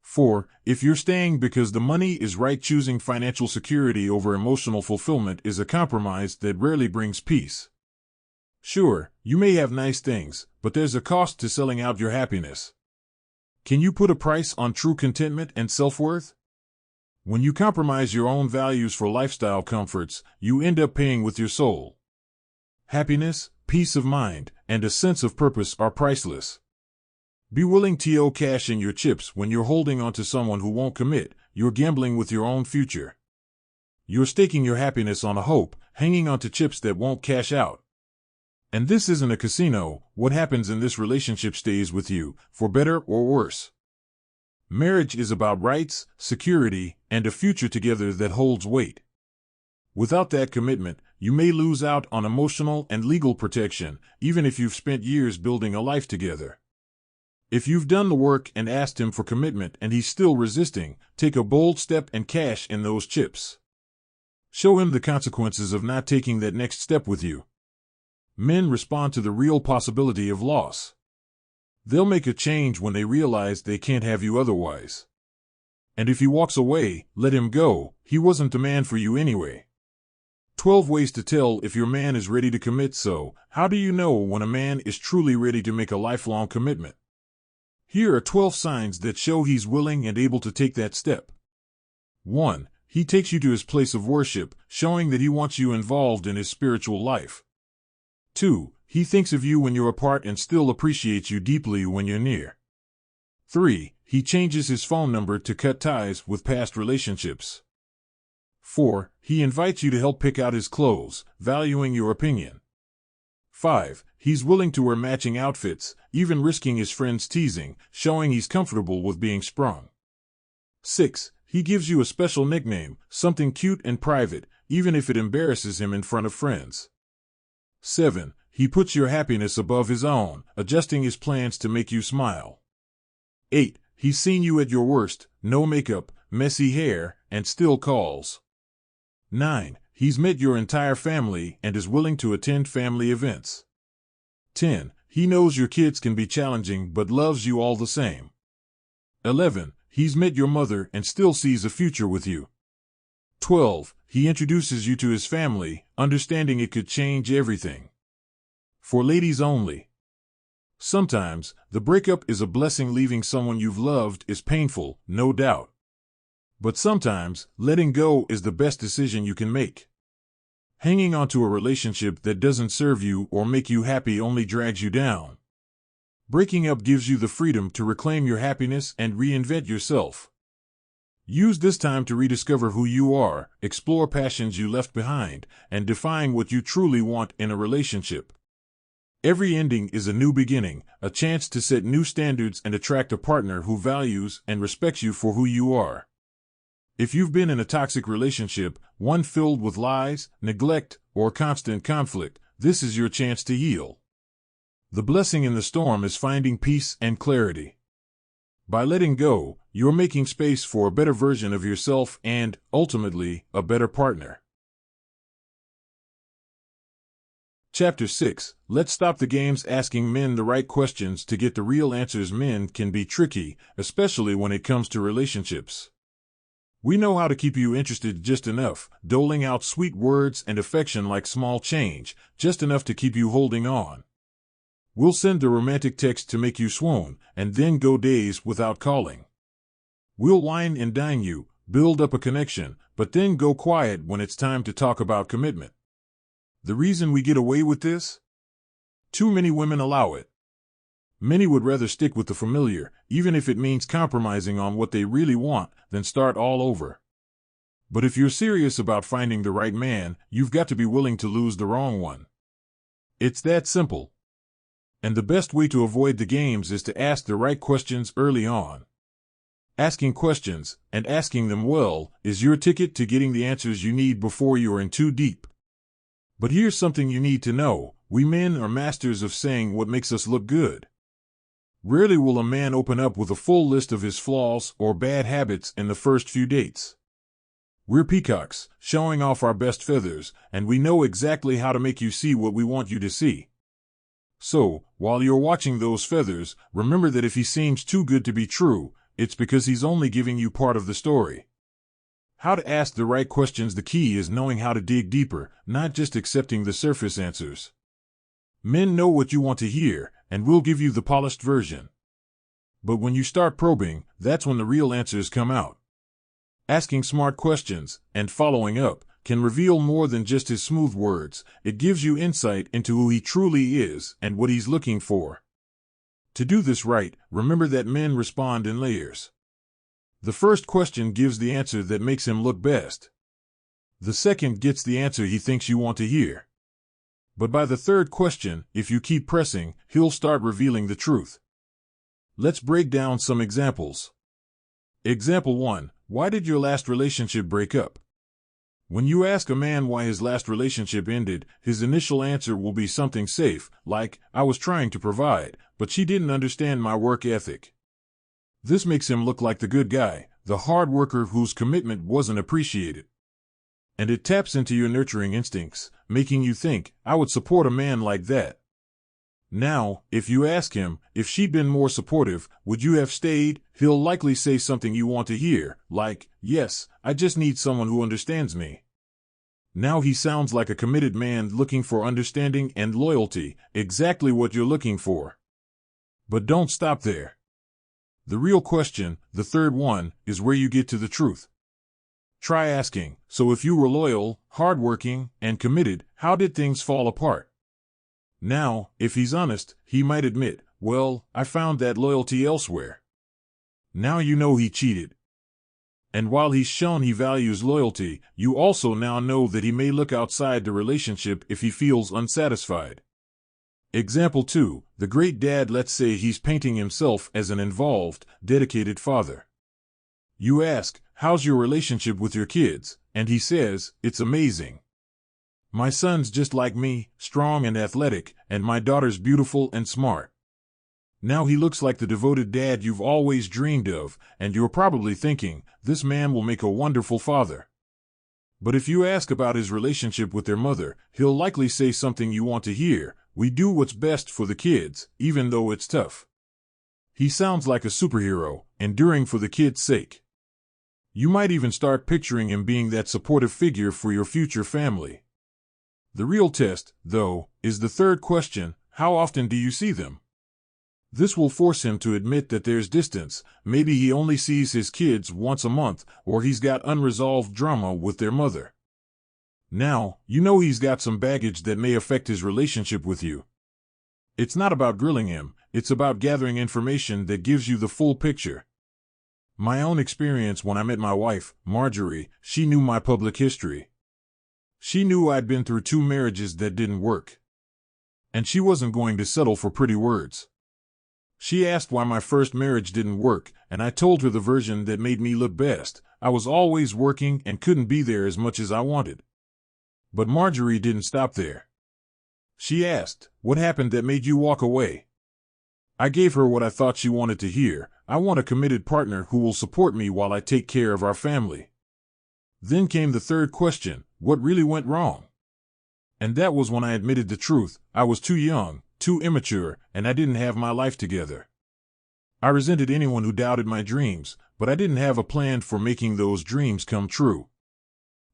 4. If you're staying because the money is right, choosing financial security over emotional fulfillment is a compromise that rarely brings peace. Sure, you may have nice things, but there's a cost to selling out your happiness. Can you put a price on true contentment and self-worth? When you compromise your own values for lifestyle comforts, you end up paying with your soul. Happiness, peace of mind, and a sense of purpose are priceless. Be willing to cash in your chips when you're holding on to someone who won't commit. You're gambling with your own future. You're staking your happiness on a hope, hanging on to chips that won't cash out. And this isn't a casino. What happens in this relationship stays with you, for better or worse. Marriage is about rights, security, and a future together that holds weight. Without that commitment, you may lose out on emotional and legal protection, even if you've spent years building a life together. If you've done the work and asked him for commitment and he's still resisting, take a bold step and cash in those chips. Show him the consequences of not taking that next step with you. Men respond to the real possibility of loss. They'll make a change when they realize they can't have you otherwise. And if he walks away, let him go. He wasn't the man for you anyway. 12 ways to tell if your man is ready to commit. So, how do you know when a man is truly ready to make a lifelong commitment? Here are 12 signs that show he's willing and able to take that step. 1. He takes you to his place of worship, showing that he wants you involved in his spiritual life. 2. He thinks of you when you're apart and still appreciates you deeply when you're near. 3. He changes his phone number to cut ties with past relationships. 4. He invites you to help pick out his clothes, valuing your opinion. 5. He's willing to wear matching outfits, even risking his friends teasing, showing he's comfortable with being sprung. 6. He gives you a special nickname, something cute and private, even if it embarrasses him in front of friends. 7. He puts your happiness above his own, adjusting his plans to make you smile. 8. He's seen you at your worst, no makeup, messy hair, and still calls. 9. He's met your entire family and is willing to attend family events. 10. He knows your kids can be challenging but loves you all the same. 11. He's met your mother and still sees a future with you. 12. He introduces you to his family, understanding it could change everything. For ladies only. Sometimes, the breakup is a blessing. Leaving someone you've loved is painful, no doubt. But sometimes, letting go is the best decision you can make. Hanging on to a relationship that doesn't serve you or make you happy only drags you down. Breaking up gives you the freedom to reclaim your happiness and reinvent yourself. Use this time to rediscover who you are, explore passions you left behind, and define what you truly want in a relationship. Every ending is a new beginning, a chance to set new standards and attract a partner who values and respects you for who you are. If you've been in a toxic relationship, one filled with lies, neglect, or constant conflict, this is your chance to heal. The blessing in the storm is finding peace and clarity. By letting go, you're making space for a better version of yourself and, ultimately, a better partner. Chapter 6. Let's stop the games. Asking men the right questions to get the real answers. Men can be tricky, especially when it comes to relationships. We know how to keep you interested just enough, doling out sweet words and affection like small change, just enough to keep you holding on. We'll send the romantic text to make you swoon, and then go days without calling. We'll wine and dine you, build up a connection, but then go quiet when it's time to talk about commitment. The reason we get away with this? Too many women allow it. Many would rather stick with the familiar, even if it means compromising on what they really want, than start all over. But if you're serious about finding the right man, you've got to be willing to lose the wrong one. It's that simple. And the best way to avoid the games is to ask the right questions early on. Asking questions, and asking them well, is your ticket to getting the answers you need before you're in too deep. But here's something you need to know. We men are masters of saying what makes us look good. Rarely will a man open up with a full list of his flaws or bad habits in the first few dates. We're peacocks, showing off our best feathers, and we know exactly how to make you see what we want you to see. So, while you're watching those feathers, remember that if he seems too good to be true, it's because he's only giving you part of the story. How to ask the right questions. The key is knowing how to dig deeper, not just accepting the surface answers. Men know what you want to hear, and we'll give you the polished version. But when you start probing, that's when the real answers come out. Asking smart questions, and following up, can reveal more than just his smooth words. It gives you insight into who he truly is and what he's looking for. To do this right, remember that men respond in layers. The first question gives the answer that makes him look best. The second gets the answer he thinks you want to hear. But by the third question, if you keep pressing, he'll start revealing the truth. Let's break down some examples. Example 1. Why did your last relationship break up? When you ask a man why his last relationship ended, his initial answer will be something safe, like, "I was trying to provide, but she didn't understand my work ethic." This makes him look like the good guy, the hard worker whose commitment wasn't appreciated. And it taps into your nurturing instincts, making you think, "I would support a man like that." Now, if you ask him, if she'd been more supportive, would you have stayed? He'll likely say something you want to hear, like, "Yes, I just need someone who understands me." Now he sounds like a committed man looking for understanding and loyalty, exactly what you're looking for. But don't stop there. The real question, the third one, is where you get to the truth. Try asking, "So if you were loyal, hardworking, and committed, how did things fall apart?" Now, if he's honest, he might admit, "Well, I found that loyalty elsewhere." Now you know he cheated. And while he's shown he values loyalty, you also now know that he may look outside the relationship if he feels unsatisfied. Example 2, the great dad. Let's say he's painting himself as an involved, dedicated father. You ask, "How's your relationship with your kids?" And he says, "It's amazing. My son's just like me, strong and athletic, and my daughter's beautiful and smart." Now he looks like the devoted dad you've always dreamed of, and you're probably thinking, "This man will make a wonderful father." But if you ask about his relationship with their mother, he'll likely say something you want to hear: "We do what's best for the kids, even though it's tough." He sounds like a superhero, enduring for the kids' sake. You might even start picturing him being that supportive figure for your future family. The real test, though, is the third question: how often do you see them? This will force him to admit that there's distance. Maybe he only sees his kids once a month, or he's got unresolved drama with their mother. Now, you know he's got some baggage that may affect his relationship with you. It's not about grilling him, it's about gathering information that gives you the full picture. My own experience when I met my wife, Marjorie, she knew my public history. She knew I'd been through 2 marriages that didn't work. And she wasn't going to settle for pretty words. She asked why my first marriage didn't work, and I told her the version that made me look best. I was always working and couldn't be there as much as I wanted. But Marjorie didn't stop there. She asked, "What happened that made you walk away?" I gave her what I thought she wanted to hear: "I want a committed partner who will support me while I take care of our family." Then came the third question: what really went wrong? And that was when I admitted the truth. I was too young, too immature, and I didn't have my life together. I resented anyone who doubted my dreams, but I didn't have a plan for making those dreams come true.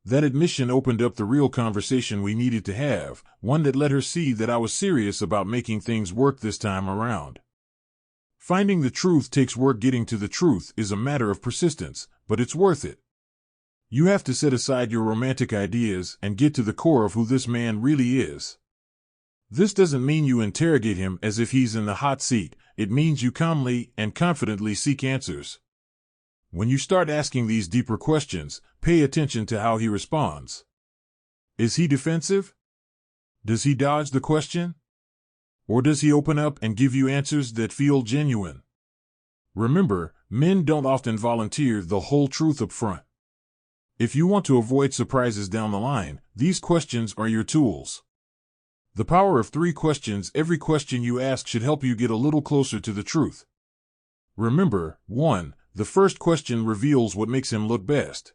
That admission opened up the real conversation we needed to have, one that let her see that I was serious about making things work this time around. Finding the truth takes work. Getting to the truth is a matter of persistence, but it's worth it. You have to set aside your romantic ideas and get to the core of who this man really is. This doesn't mean you interrogate him as if he's in the hot seat. It means you calmly and confidently seek answers. When you start asking these deeper questions, pay attention to how he responds. Is he defensive? Does he dodge the question? Or does he open up and give you answers that feel genuine? Remember, men don't often volunteer the whole truth up front. If you want to avoid surprises down the line, these questions are your tools. The power of 3 questions. Every question you ask should help you get a little closer to the truth. Remember, 1. The first question reveals what makes him look best.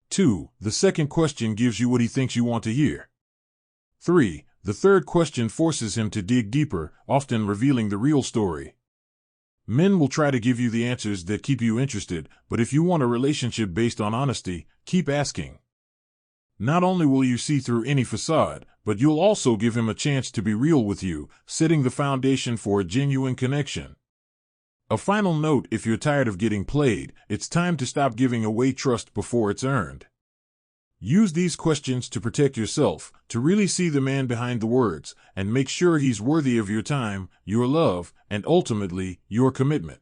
2. The second question gives you what he thinks you want to hear. 3. The third question forces him to dig deeper, often revealing the real story. Men will try to give you the answers that keep you interested, but if you want a relationship based on honesty, keep asking. Not only will you see through any facade, but you'll also give him a chance to be real with you, setting the foundation for a genuine connection. A final note: if you're tired of getting played, it's time to stop giving away trust before it's earned. Use these questions to protect yourself, to really see the man behind the words, and make sure he's worthy of your time, your love, and ultimately, your commitment.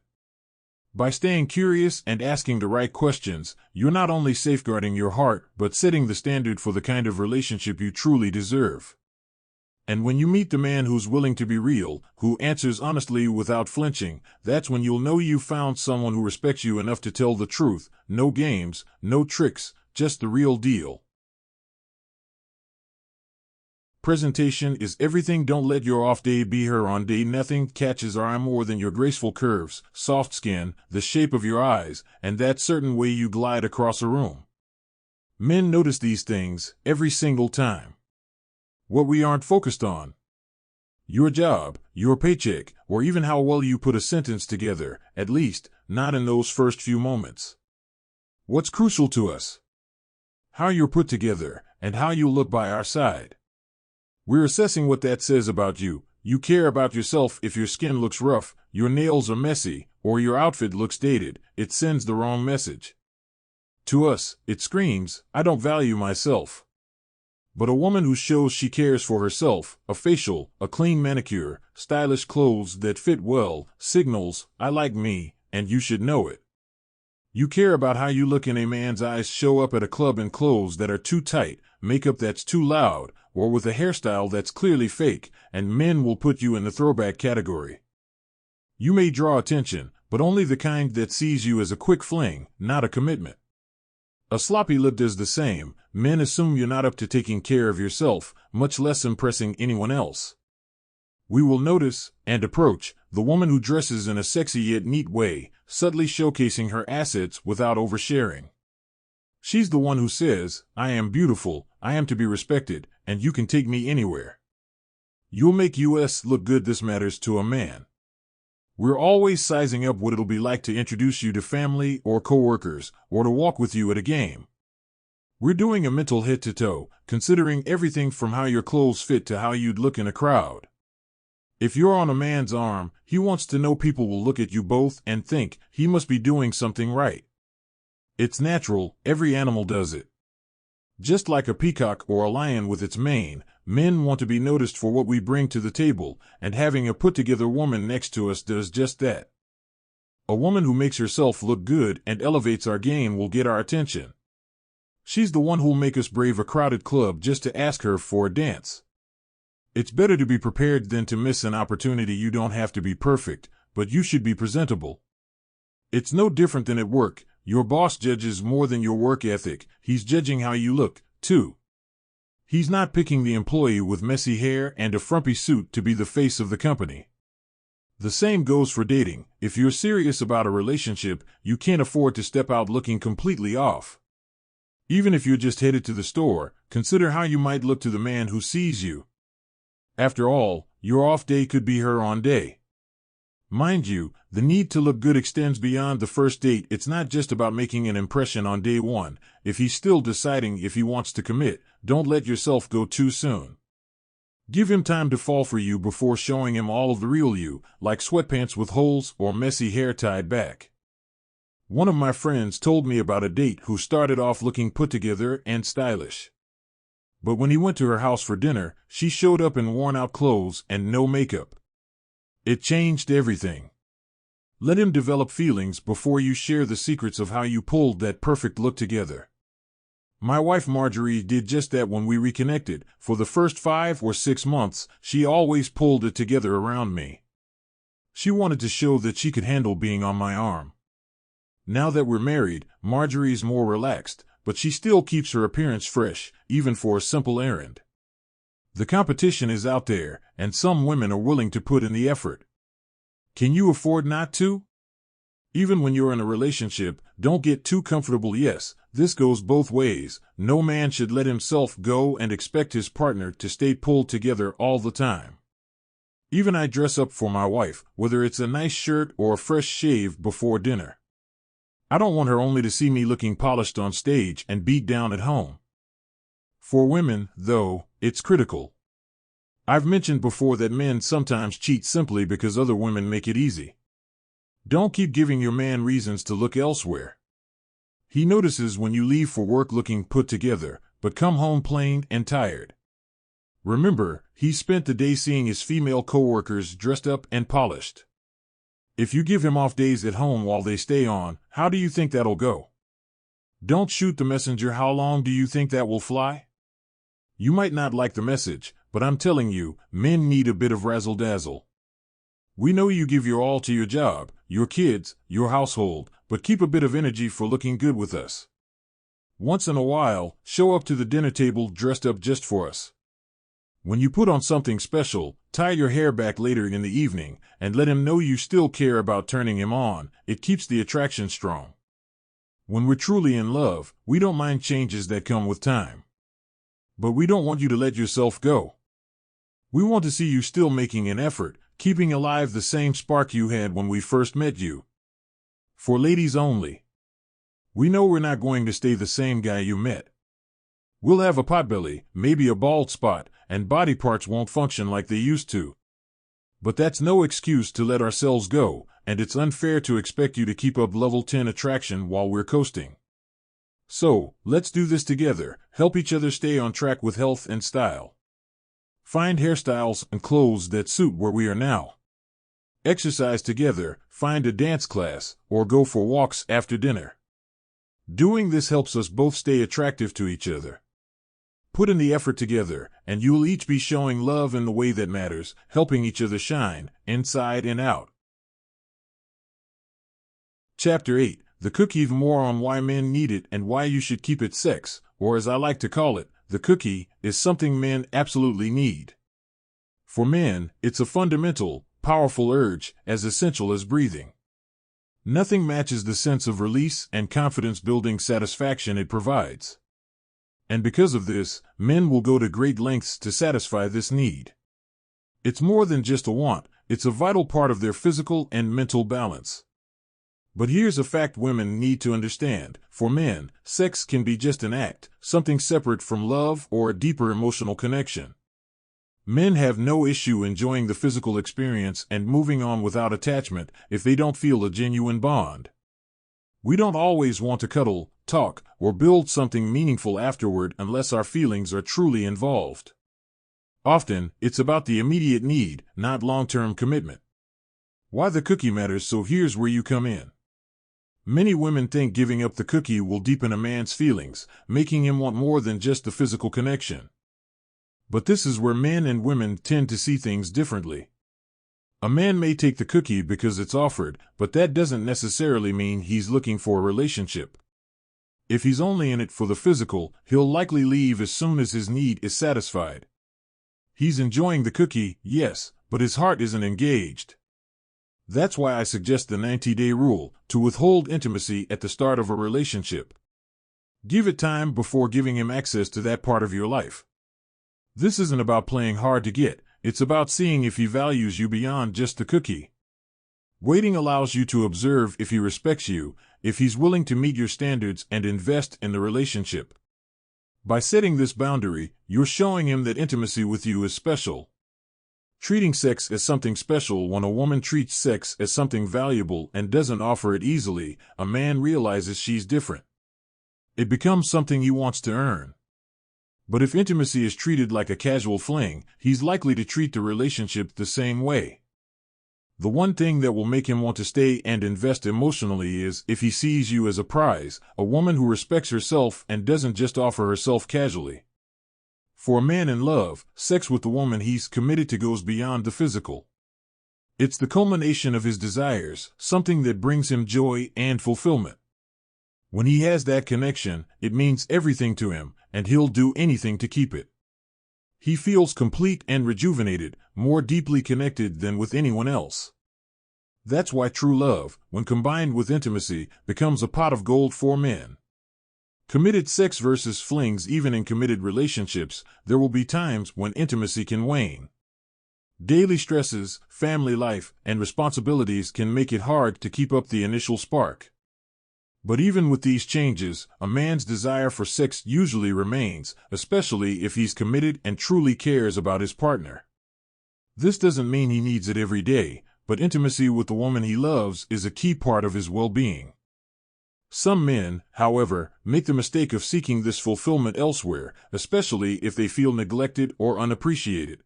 By staying curious and asking the right questions, you're not only safeguarding your heart, but setting the standard for the kind of relationship you truly deserve. And when you meet the man who's willing to be real, who answers honestly without flinching, that's when you'll know you've found someone who respects you enough to tell the truth. No games, no tricks, just the real deal. Presentation is everything. Don't let your off day be her on day. Nothing catches our eye more than your graceful curves, soft skin, the shape of your eyes, and that certain way you glide across a room. Men notice these things every single time. What we aren't focused on: your job, your paycheck, or even how well you put a sentence together, at least, not in those first few moments. What's crucial to us? How you're put together, and how you look by our side. We're assessing what that says about you. You care about yourself. If your skin looks rough, your nails are messy, or your outfit looks dated, it sends the wrong message. To us, it screams, I don't value myself. But a woman who shows she cares for herself, a facial, a clean manicure, stylish clothes that fit well, signals, I like me, and you should know it. You care about how you look in a man's eyes. Show up at a club in clothes that are too tight, makeup that's too loud, or with a hairstyle that's clearly fake, and men will put you in the throwback category. You may draw attention, but only the kind that sees you as a quick fling, not a commitment. A sloppy lip does the same. Men assume you're not up to taking care of yourself, much less impressing anyone else. We will notice, and approach, the woman who dresses in a sexy yet neat way, subtly showcasing her assets without oversharing. She's the one who says, I am beautiful, I am to be respected, and you can take me anywhere. You'll make us look good. This matters to a man. We're always sizing up what it'll be like to introduce you to family or coworkers, or to walk with you at a game. We're doing a mental head to toe, considering everything from how your clothes fit to how you'd look in a crowd. If you're on a man's arm, he wants to know people will look at you both and think he must be doing something right. It's natural, every animal does it. Just like a peacock or a lion with its mane, men want to be noticed for what we bring to the table, and having a put-together woman next to us does just that. A woman who makes herself look good and elevates our game will get our attention. She's the one who'll make us brave a crowded club just to ask her for a dance. It's better to be prepared than to miss an opportunity. You don't have to be perfect, but you should be presentable. It's no different than at work. Your boss judges more than your work ethic. He's judging how you look, too. He's not picking the employee with messy hair and a frumpy suit to be the face of the company. The same goes for dating. If you're serious about a relationship, you can't afford to step out looking completely off. Even if you're just headed to the store, consider how you might look to the man who sees you. After all, your off day could be her on day. Mind you, the need to look good extends beyond the first date. It's not just about making an impression on day one. If he's still deciding if he wants to commit, don't let yourself go too soon. Give him time to fall for you before showing him all of the real you, like sweatpants with holes or messy hair tied back. One of my friends told me about a date who started off looking put together and stylish. But when he went to her house for dinner, she showed up in worn-out clothes and no makeup. It changed everything. Let him develop feelings before you share the secrets of how you pulled that perfect look together. My wife Marjorie did just that when we reconnected. For the first 5 or 6 months, she always pulled it together around me. She wanted to show that she could handle being on my arm. Now that we're married, Marjorie's more relaxed, but she still keeps her appearance fresh, even for a simple errand. The competition is out there, and some women are willing to put in the effort. Can you afford not to? Even when you're in a relationship, don't get too comfortable. Yes, this goes both ways. No man should let himself go and expect his partner to stay pulled together all the time. Even I dress up for my wife, whether it's a nice shirt or a fresh shave before dinner. I don't want her only to see me looking polished on stage and beat down at home. For women, though, it's critical. I've mentioned before that men sometimes cheat simply because other women make it easy. Don't keep giving your man reasons to look elsewhere. He notices when you leave for work looking put together, but come home plain and tired. Remember, he spent the day seeing his female coworkers dressed up and polished. If you give him off days at home while they stay on, how do you think that'll go? Don't shoot the messenger. How long do you think that will fly? You might not like the message, but I'm telling you, men need a bit of razzle-dazzle. We know you give your all to your job, your kids, your household, but keep a bit of energy for looking good with us. Once in a while, show up to the dinner table dressed up just for us. When you put on something special, tie your hair back later in the evening, and let him know you still care about turning him on. It keeps the attraction strong. When we're truly in love, we don't mind changes that come with time. But we don't want you to let yourself go. We want to see you still making an effort, keeping alive the same spark you had when we first met you. For ladies only. We know we're not going to stay the same guy you met. We'll have a potbelly, maybe a bald spot, and body parts won't function like they used to. But that's no excuse to let ourselves go, and it's unfair to expect you to keep up level 10 attraction while we're coasting. So, let's do this together, help each other stay on track with health and style. Find hairstyles and clothes that suit where we are now. Exercise together, find a dance class, or go for walks after dinner. Doing this helps us both stay attractive to each other. Put in the effort together, and you'll each be showing love in the way that matters, helping each other shine, inside and out. Chapter 8. The Cookie. More on why men need it and why you should keep it. Sex, or as I like to call it, the cookie, is something men absolutely need. For men, it's a fundamental, powerful urge, as essential as breathing. Nothing matches the sense of release and confidence-building satisfaction it provides. And because of this, men will go to great lengths to satisfy this need. It's more than just a want, it's a vital part of their physical and mental balance. But here's a fact women need to understand. For men, sex can be just an act, something separate from love or a deeper emotional connection. Men have no issue enjoying the physical experience and moving on without attachment if they don't feel a genuine bond. We don't always want to cuddle, talk, or build something meaningful afterward unless our feelings are truly involved. Often, it's about the immediate need, not long-term commitment. Why the cookie matters. So here's where you come in. Many women think giving up the cookie will deepen a man's feelings, making him want more than just the physical connection. But this is where men and women tend to see things differently. A man may take the cookie because it's offered, but that doesn't necessarily mean he's looking for a relationship. If he's only in it for the physical, he'll likely leave as soon as his need is satisfied. He's enjoying the cookie, yes, but his heart isn't engaged. That's why I suggest the 90-day rule, to withhold intimacy at the start of a relationship. Give it time before giving him access to that part of your life. This isn't about playing hard to get, it's about seeing if he values you beyond just the cookie. Waiting allows you to observe if he respects you, if he's willing to meet your standards and invest in the relationship. By setting this boundary, you're showing him that intimacy with you is special. Treating sex as something special. When a woman treats sex as something valuable and doesn't offer it easily, a man realizes she's different. It becomes something he wants to earn. But if intimacy is treated like a casual fling, he's likely to treat the relationship the same way. The one thing that will make him want to stay and invest emotionally is if he sees you as a prize, a woman who respects herself and doesn't just offer herself casually. For a man in love, sex with the woman he's committed to goes beyond the physical. It's the culmination of his desires, something that brings him joy and fulfillment. When he has that connection, it means everything to him, and he'll do anything to keep it. He feels complete and rejuvenated, more deeply connected than with anyone else. That's why true love, when combined with intimacy, becomes a pot of gold for men. Committed sex versus flings. Even in committed relationships, there will be times when intimacy can wane. Daily stresses, family life, and responsibilities can make it hard to keep up the initial spark. But even with these changes, a man's desire for sex usually remains, especially if he's committed and truly cares about his partner. This doesn't mean he needs it every day, but intimacy with the woman he loves is a key part of his well-being. Some men, however, make the mistake of seeking this fulfillment elsewhere, especially if they feel neglected or unappreciated.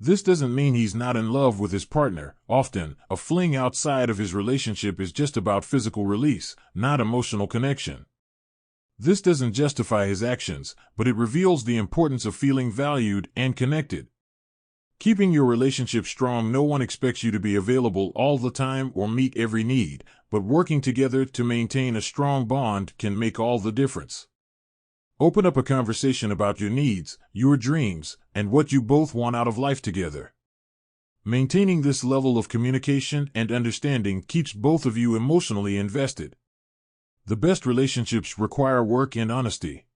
This doesn't mean he's not in love with his partner. Often, a fling outside of his relationship is just about physical release, not emotional connection. This doesn't justify his actions, but it reveals the importance of feeling valued and connected. Keeping your relationship strong. No one expects you to be available all the time or meet every need, but working together to maintain a strong bond can make all the difference. Open up a conversation about your needs, your dreams, and what you both want out of life together. Maintaining this level of communication and understanding keeps both of you emotionally invested. The best relationships require work and honesty.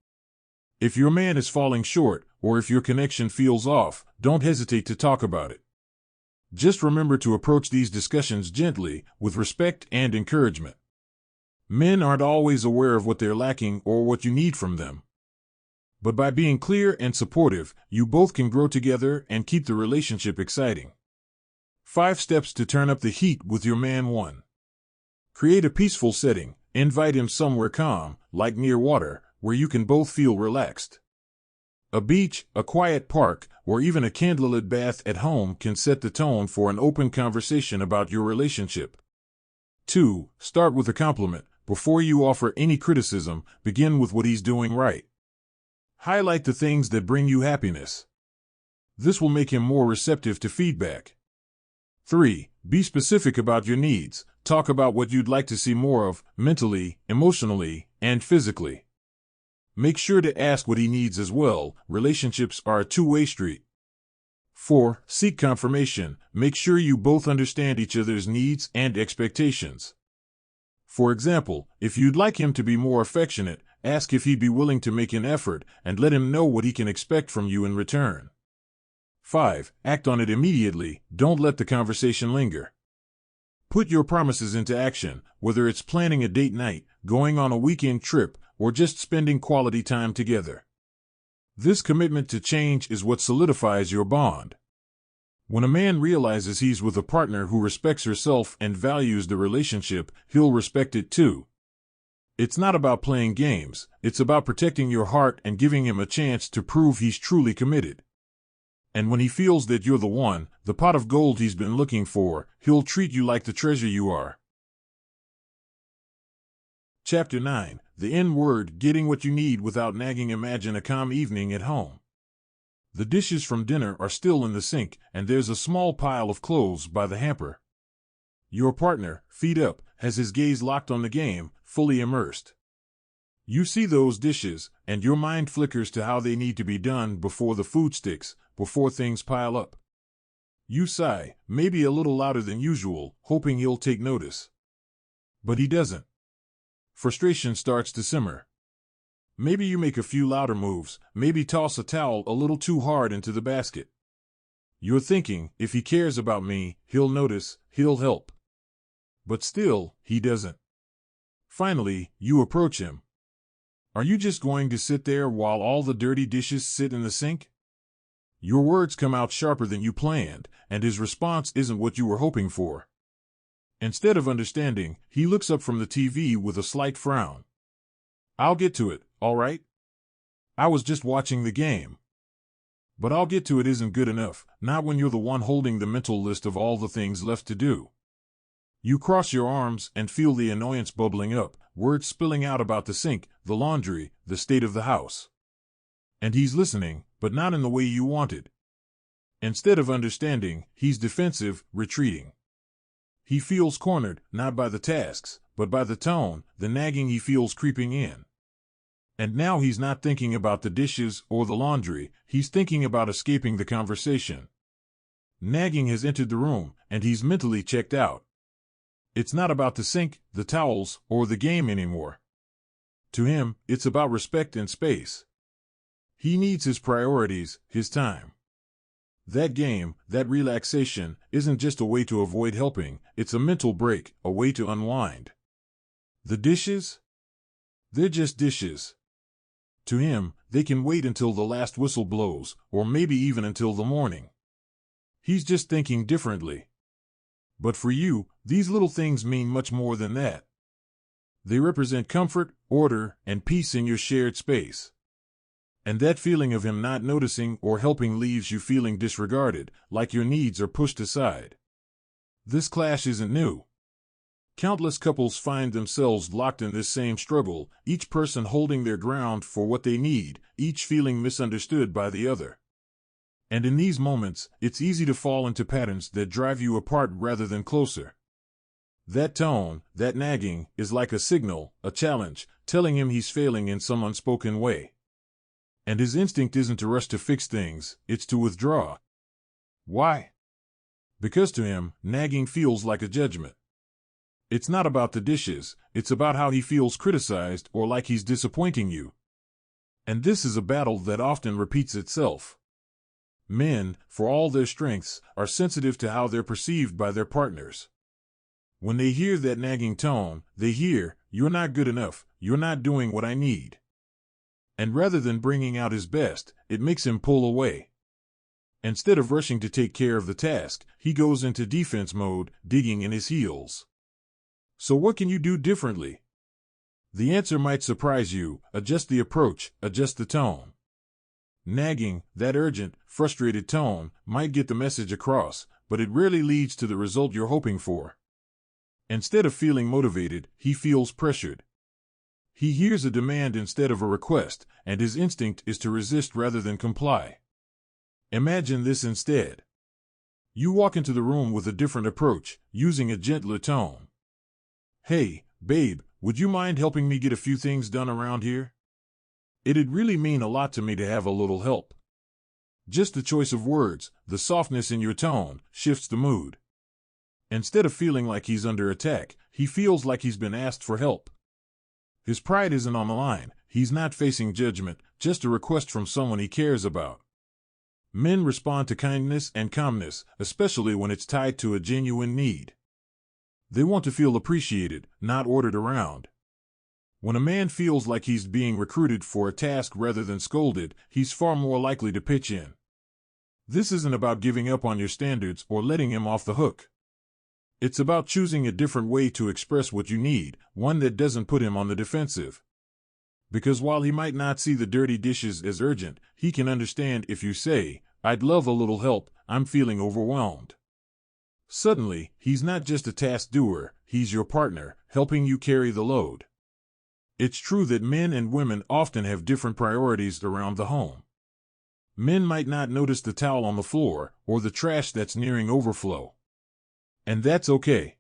If your man is falling short, or if your connection feels off, don't hesitate to talk about it. Just remember to approach these discussions gently, with respect and encouragement. Men aren't always aware of what they're lacking or what you need from them. But by being clear and supportive, you both can grow together and keep the relationship exciting. 5 steps to turn up the heat with your man. 1. Create a peaceful setting. Invite him somewhere calm, like near water, where you can both feel relaxed. A beach, a quiet park, or even a candlelit bath at home can set the tone for an open conversation about your relationship. 2. Start with a compliment. Before you offer any criticism, begin with what he's doing right. Highlight the things that bring you happiness. This will make him more receptive to feedback. 3. Be specific about your needs. Talk about what you'd like to see more of, mentally, emotionally, and physically. Make sure to ask what he needs as well. Relationships are a two-way street. 4. Seek confirmation. Make sure you both understand each other's needs and expectations. For example, if you'd like him to be more affectionate, ask if he'd be willing to make an effort and let him know what he can expect from you in return. 5. Act on it immediately. Don't let the conversation linger. Put your promises into action, whether it's planning a date night, going on a weekend trip, or just spending quality time together. This commitment to change is what solidifies your bond. When a man realizes he's with a partner who respects herself and values the relationship, he'll respect it too. It's not about playing games, it's about protecting your heart and giving him a chance to prove he's truly committed. And when he feels that you're the one, the pot of gold he's been looking for, he'll treat you like the treasure you are. Chapter 9. The N Word, Getting What You Need Without Nagging. Imagine a calm evening at home. The dishes from dinner are still in the sink, and there's a small pile of clothes by the hamper. Your partner, feet up, has his gaze locked on the game, fully immersed. You see those dishes, and your mind flickers to how they need to be done before the food sticks, before things pile up. You sigh, maybe a little louder than usual, hoping he'll take notice. But he doesn't. Frustration starts to simmer. Maybe you make a few louder moves, maybe toss a towel a little too hard into the basket. You're thinking, if he cares about me, he'll notice, he'll help. But still, he doesn't. Finally, you approach him. Are you just going to sit there while all the dirty dishes sit in the sink? Your words come out sharper than you planned, and his response isn't what you were hoping for. Instead of understanding, he looks up from the TV with a slight frown. I'll get to it, all right? I was just watching the game. But I'll get to it isn't good enough, not when you're the one holding the mental list of all the things left to do. You cross your arms and feel the annoyance bubbling up, words spilling out about the sink, the laundry, the state of the house. And he's listening, but not in the way you wanted. Instead of understanding, he's defensive, retreating. He feels cornered, not by the tasks, but by the tone, the nagging he feels creeping in. And now he's not thinking about the dishes or the laundry, he's thinking about escaping the conversation. Nagging has entered the room, and he's mentally checked out. It's not about the sink, the towels, or the game anymore. To him, it's about respect and space. He needs his priorities, his time. That game, that relaxation, isn't just a way to avoid helping, it's a mental break, a way to unwind. The dishes? They're just dishes. To him, they can wait until the last whistle blows, or maybe even until the morning. He's just thinking differently. But for you, these little things mean much more than that. They represent comfort, order, and peace in your shared space. And that feeling of him not noticing or helping leaves you feeling disregarded, like your needs are pushed aside. This clash isn't new. Countless couples find themselves locked in this same struggle, each person holding their ground for what they need, each feeling misunderstood by the other. And in these moments, it's easy to fall into patterns that drive you apart rather than closer. That tone, that nagging, is like a signal, a challenge, telling him he's failing in some unspoken way. And his instinct isn't to rush to fix things, it's to withdraw. Why? Because to him, nagging feels like a judgment. It's not about the dishes, it's about how he feels criticized or like he's disappointing you. And this is a battle that often repeats itself. Men, for all their strengths, are sensitive to how they're perceived by their partners. When they hear that nagging tone, they hear, "You're not good enough, you're not doing what I need." And rather than bringing out his best, it makes him pull away. Instead of rushing to take care of the task, he goes into defense mode, digging in his heels. So what can you do differently? The answer might surprise you: adjust the approach, adjust the tone. Nagging, that urgent, frustrated tone, might get the message across, but it rarely leads to the result you're hoping for. Instead of feeling motivated, he feels pressured. He hears a demand instead of a request, and his instinct is to resist rather than comply. Imagine this instead. You walk into the room with a different approach, using a gentler tone. "Hey, babe, would you mind helping me get a few things done around here? It'd really mean a lot to me to have a little help." Just the choice of words, the softness in your tone, shifts the mood. Instead of feeling like he's under attack, he feels like he's been asked for help. His pride isn't on the line, he's not facing judgment, just a request from someone he cares about. Men respond to kindness and calmness, especially when it's tied to a genuine need. They want to feel appreciated, not ordered around. When a man feels like he's being recruited for a task rather than scolded, he's far more likely to pitch in. This isn't about giving up on your standards or letting him off the hook. It's about choosing a different way to express what you need, one that doesn't put him on the defensive. Because while he might not see the dirty dishes as urgent, he can understand if you say, "I'd love a little help, I'm feeling overwhelmed." Suddenly, he's not just a task doer, he's your partner, helping you carry the load. It's true that men and women often have different priorities around the home. Men might not notice the towel on the floor, or the trash that's nearing overflow. And that's okay.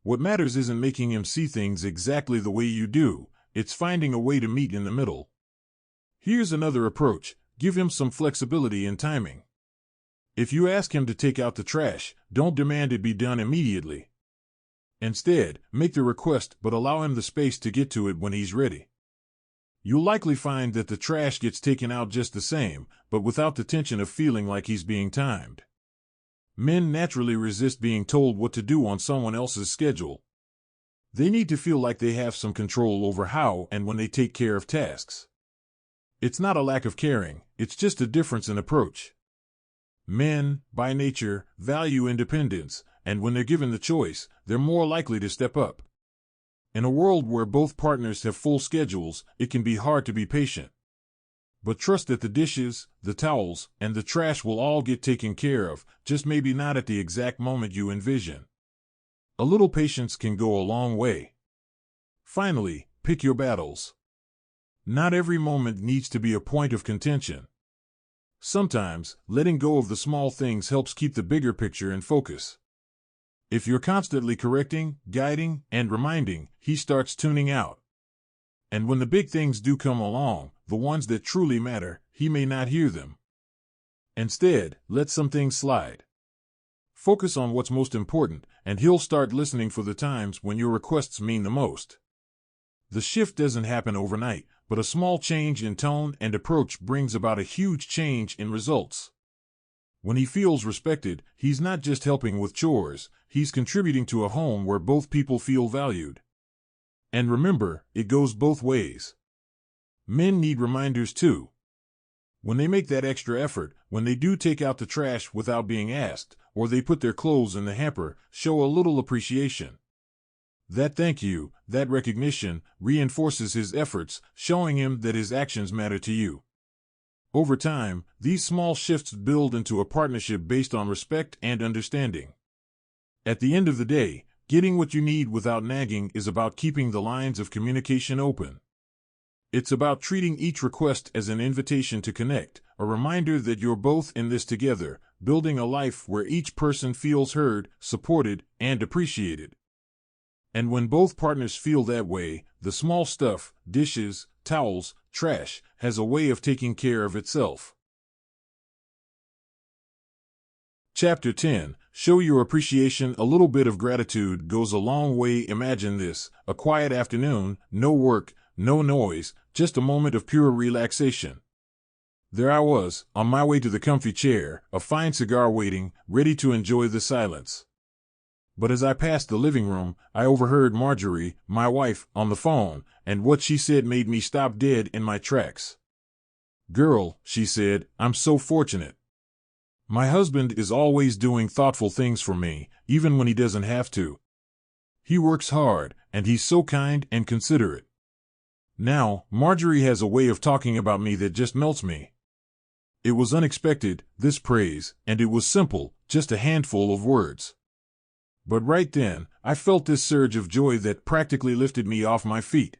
What matters isn't making him see things exactly the way you do, it's finding a way to meet in the middle. Here's another approach: give him some flexibility in timing. If you ask him to take out the trash, don't demand it be done immediately. Instead, make the request but allow him the space to get to it when he's ready. You'll likely find that the trash gets taken out just the same, but without the tension of feeling like he's being timed. Men naturally resist being told what to do on someone else's schedule. They need to feel like they have some control over how and when they take care of tasks. It's not a lack of caring, it's just a difference in approach. Men, by nature, value independence, and when they're given the choice, they're more likely to step up. In a world where both partners have full schedules, it can be hard to be patient. But trust that the dishes, the towels, and the trash will all get taken care of, just maybe not at the exact moment you envision. A little patience can go a long way. Finally, pick your battles. Not every moment needs to be a point of contention. Sometimes, letting go of the small things helps keep the bigger picture in focus. If you're constantly correcting, guiding, and reminding, he starts tuning out. And when the big things do come along, the ones that truly matter, he may not hear them. Instead, let some things slide. Focus on what's most important, and he'll start listening for the times when your requests mean the most. The shift doesn't happen overnight, but a small change in tone and approach brings about a huge change in results. When he feels respected, he's not just helping with chores, he's contributing to a home where both people feel valued. And remember, it goes both ways. Men need reminders too. When they make that extra effort, when they do take out the trash without being asked, or they put their clothes in the hamper, show a little appreciation. That thank you, that recognition, reinforces his efforts, showing him that his actions matter to you. Over time, these small shifts build into a partnership based on respect and understanding. At the end of the day, getting what you need without nagging is about keeping the lines of communication open. It's about treating each request as an invitation to connect, a reminder that you're both in this together, building a life where each person feels heard, supported, and appreciated. And when both partners feel that way, the small stuff, dishes, towels, trash, has a way of taking care of itself. Chapter 10. Show your appreciation. A little bit of gratitude goes a long way. Imagine this: a quiet afternoon, no work, no noise, just a moment of pure relaxation. There I was, on my way to the comfy chair, a fine cigar waiting, ready to enjoy the silence. But as I passed the living room, I overheard Marjorie, my wife, on the phone, and what she said made me stop dead in my tracks. "Girl," she said, "I'm so fortunate. My husband is always doing thoughtful things for me, even when he doesn't have to. He works hard, and he's so kind and considerate." Now, Marjorie has a way of talking about me that just melts me. It was unexpected, this praise, and it was simple, just a handful of words. But right then, I felt this surge of joy that practically lifted me off my feet.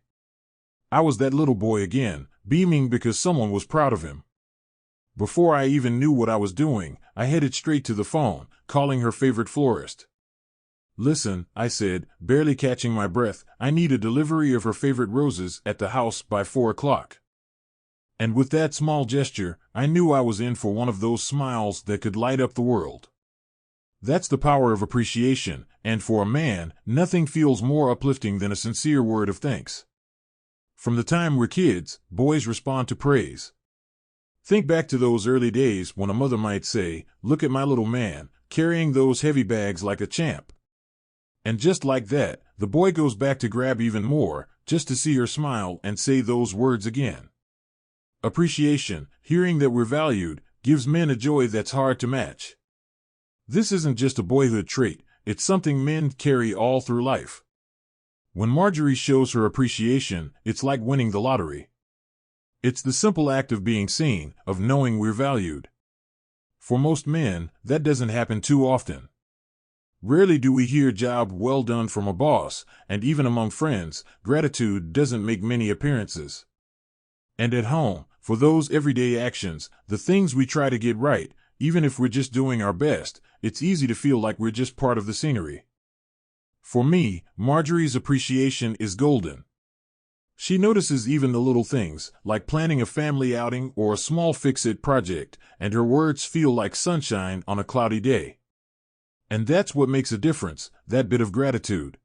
I was that little boy again, beaming because someone was proud of him. Before I even knew what I was doing, I headed straight to the phone, calling her favorite florist. "Listen," I said, barely catching my breath, "I need a delivery of her favorite roses at the house by 4 o'clock. And with that small gesture, I knew I was in for one of those smiles that could light up the world. That's the power of appreciation, and for a man, nothing feels more uplifting than a sincere word of thanks. From the time we're kids, boys respond to praise. Think back to those early days when a mother might say, "Look at my little man, carrying those heavy bags like a champ." And just like that, the boy goes back to grab even more, just to see her smile and say those words again. Appreciation, hearing that we're valued, gives men a joy that's hard to match. This isn't just a boyhood trait, it's something men carry all through life. When Marjorie shows her appreciation, it's like winning the lottery. It's the simple act of being seen, of knowing we're valued. For most men, that doesn't happen too often. Rarely do we hear "job well done" from a boss, and even among friends, gratitude doesn't make many appearances. And at home, for those everyday actions, the things we try to get right, even if we're just doing our best, it's easy to feel like we're just part of the scenery. For me, Marjorie's appreciation is golden. She notices even the little things, like planning a family outing or a small fix-it project, and her words feel like sunshine on a cloudy day. And that's what makes a difference, that bit of gratitude.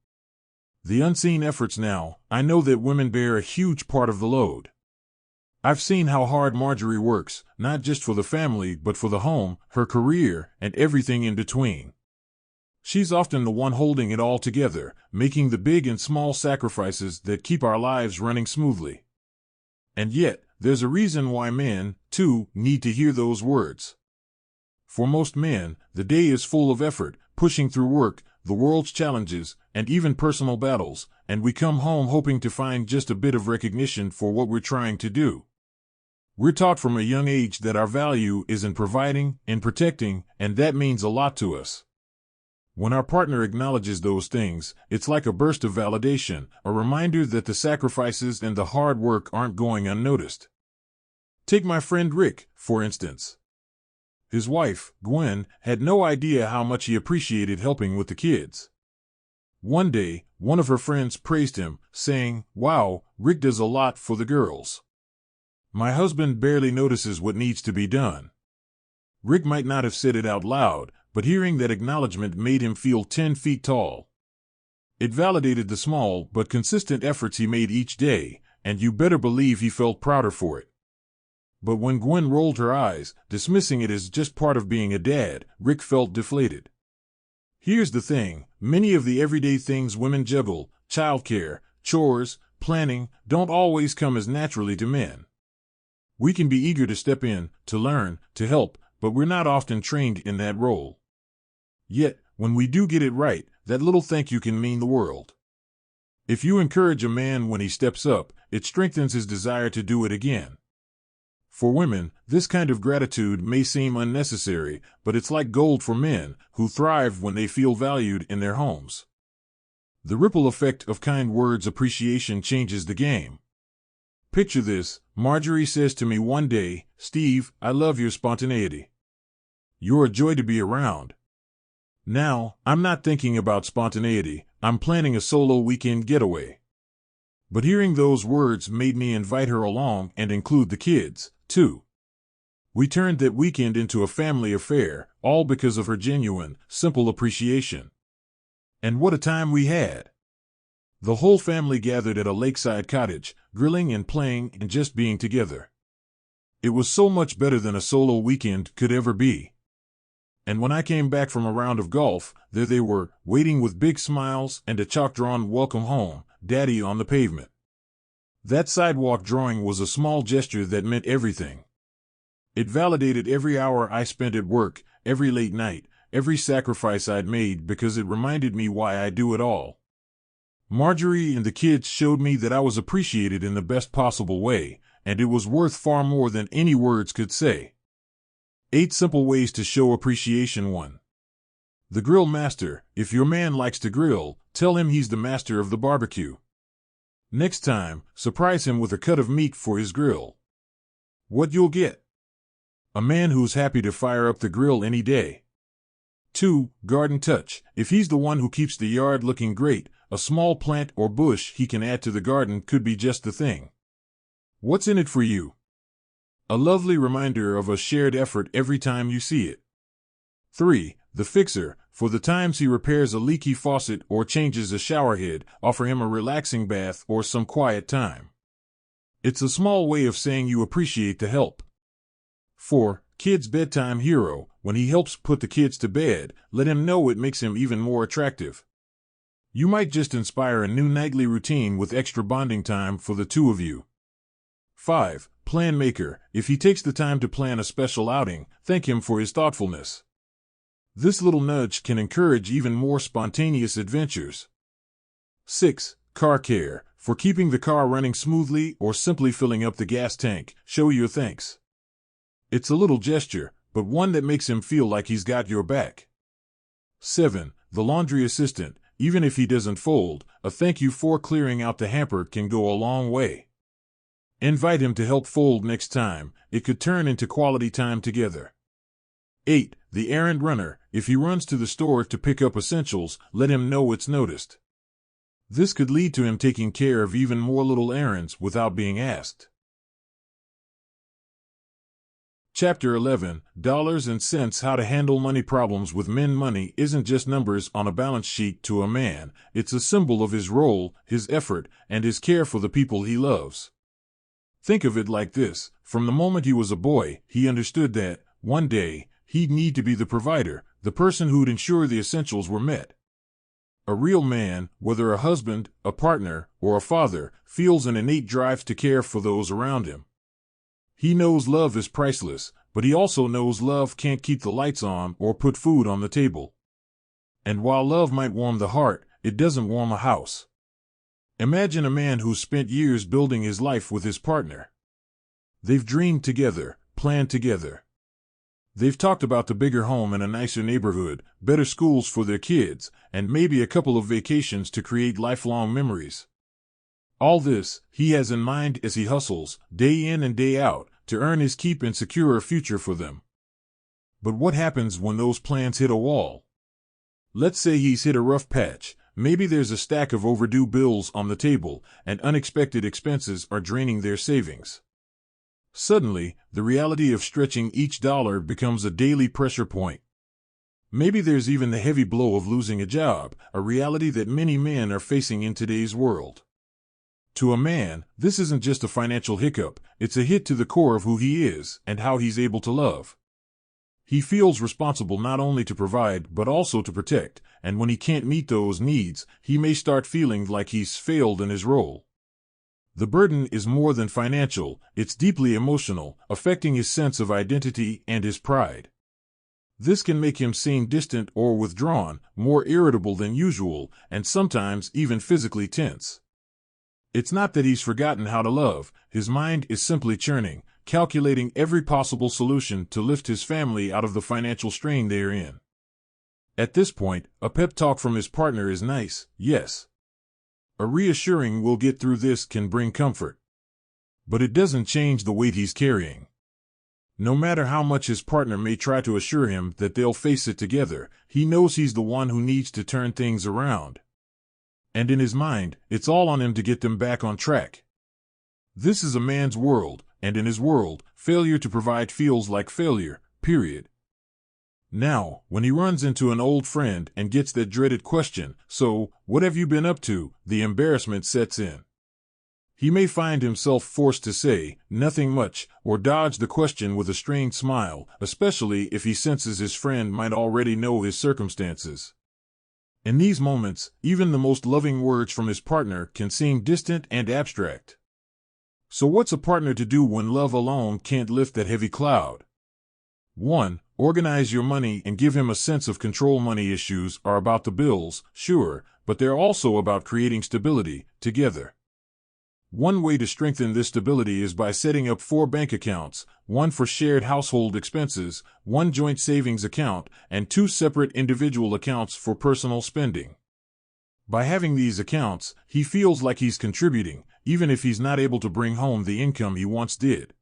The unseen efforts. Now, I know that women bear a huge part of the load. I've seen how hard Marjorie works, not just for the family but for the home, her career, and everything in between. She's often the one holding it all together, making the big and small sacrifices that keep our lives running smoothly. And yet, there's a reason why men, too, need to hear those words. For most men, the day is full of effort, pushing through work, the world's challenges, and even personal battles, and we come home hoping to find just a bit of recognition for what we're trying to do. We're taught from a young age that our value is in providing, in protecting, and that means a lot to us. When our partner acknowledges those things, it's like a burst of validation, a reminder that the sacrifices and the hard work aren't going unnoticed. Take my friend Rick, for instance. His wife, Gwen, had no idea how much he appreciated helping with the kids. One day, one of her friends praised him, saying, "Wow, Rick does a lot for the girls. My husband barely notices what needs to be done." Rick might not have said it out loud, but hearing that acknowledgement made him feel 10 feet tall. It validated the small but consistent efforts he made each day, and you better believe he felt prouder for it. But when Gwen rolled her eyes, dismissing it as just part of being a dad, Rick felt deflated. Here's the thing, many of the everyday things women juggle, childcare, chores, planning, don't always come as naturally to men. We can be eager to step in, to learn, to help, but we're not often trained in that role. Yet, when we do get it right, that little thank you can mean the world. If you encourage a man when he steps up, it strengthens his desire to do it again. For women, this kind of gratitude may seem unnecessary, but it's like gold for men, who thrive when they feel valued in their homes. The ripple effect of kind words appreciation changes the game. Picture this, Marjorie says to me one day, "Steve, I love your spontaneity. You're a joy to be around." Now, I'm not thinking about spontaneity, I'm planning a solo weekend getaway. But hearing those words made me invite her along and include the kids, too. We turned that weekend into a family affair, all because of her genuine, simple appreciation. And what a time we had! The whole family gathered at a lakeside cottage, grilling and playing and just being together. It was so much better than a solo weekend could ever be. And when I came back from a round of golf, there they were, waiting with big smiles and a chalk-drawn "Welcome home, Daddy" on the pavement. That sidewalk drawing was a small gesture that meant everything. It validated every hour I spent at work, every late night, every sacrifice I'd made, because it reminded me why I do it all. Marjorie and the kids showed me that I was appreciated in the best possible way, and it was worth far more than any words could say. 8 simple ways to show appreciation. 1. The grill master. If your man likes to grill, tell him he's the master of the barbecue. Next time, surprise him with a cut of meat for his grill. What you'll get? A man who's happy to fire up the grill any day. 2. Garden touch. If he's the one who keeps the yard looking great, a small plant or bush he can add to the garden could be just the thing. What's in it for you? A lovely reminder of a shared effort every time you see it. 3. The fixer. For the times he repairs a leaky faucet or changes a shower head, offer him a relaxing bath or some quiet time. It's a small way of saying you appreciate the help. 4. Kid's bedtime hero. When he helps put the kids to bed, let him know it makes him even more attractive. You might just inspire a new nightly routine with extra bonding time for the two of you. 5. Plan maker. If he takes the time to plan a special outing, thank him for his thoughtfulness. This little nudge can encourage even more spontaneous adventures. 6. Car care. For keeping the car running smoothly or simply filling up the gas tank, show your thanks. It's a little gesture, but one that makes him feel like he's got your back. 7. The laundry assistant. Even if he doesn't fold, a thank you for clearing out the hamper can go a long way. Invite him to help fold next time. It could turn into quality time together. 8. The errand runner. If he runs to the store to pick up essentials, let him know it's noticed. This could lead to him taking care of even more little errands without being asked. Chapter 11, Dollars and Cents. How to handle money problems with men. Money isn't just numbers on a balance sheet to a man. It's a symbol of his role, his effort, and his care for the people he loves. Think of it like this. From the moment he was a boy, he understood that, one day, he'd need to be the provider, the person who'd ensure the essentials were met. A real man, whether a husband, a partner, or a father, feels an innate drive to care for those around him. He knows love is priceless, but he also knows love can't keep the lights on or put food on the table. And while love might warm the heart, it doesn't warm a house. Imagine a man who's spent years building his life with his partner. They've dreamed together, planned together. They've talked about the bigger home in a nicer neighborhood, better schools for their kids, and maybe a couple of vacations to create lifelong memories. All this he has in mind as he hustles, day in and day out, to earn his keep and secure a future for them. But what happens when those plans hit a wall? Let's say he's hit a rough patch. Maybe there's a stack of overdue bills on the table, and unexpected expenses are draining their savings. Suddenly, the reality of stretching each dollar becomes a daily pressure point. Maybe there's even the heavy blow of losing a job, a reality that many men are facing in today's world. To a man, this isn't just a financial hiccup, it's a hit to the core of who he is and how he's able to love. He feels responsible not only to provide but also to protect, and when he can't meet those needs, he may start feeling like he's failed in his role. The burden is more than financial, it's deeply emotional, affecting his sense of identity and his pride. This can make him seem distant or withdrawn, more irritable than usual, and sometimes even physically tense. It's not that he's forgotten how to love, his mind is simply churning, calculating every possible solution to lift his family out of the financial strain they're in. At this point, a pep talk from his partner is nice, yes. A reassuring "we'll get through this" can bring comfort. But it doesn't change the weight he's carrying. No matter how much his partner may try to assure him that they'll face it together, he knows he's the one who needs to turn things around. And in his mind, it's all on him to get them back on track. This is a man's world, and in his world, failure to provide feels like failure, period. Now, when he runs into an old friend and gets that dreaded question, "So, what have you been up to?" the embarrassment sets in. He may find himself forced to say, "Nothing much," or dodge the question with a strained smile, especially if he senses his friend might already know his circumstances. In these moments, even the most loving words from his partner can seem distant and abstract. So what's a partner to do when love alone can't lift that heavy cloud? 1. Organize your money and give him a sense of control. Money issues are about the bills, sure, but they're also about creating stability, together. One way to strengthen this stability is by setting up 4 bank accounts, one for shared household expenses, one joint savings account, and 2 separate individual accounts for personal spending. By having these accounts, he feels like he's contributing, even if he's not able to bring home the income he once did.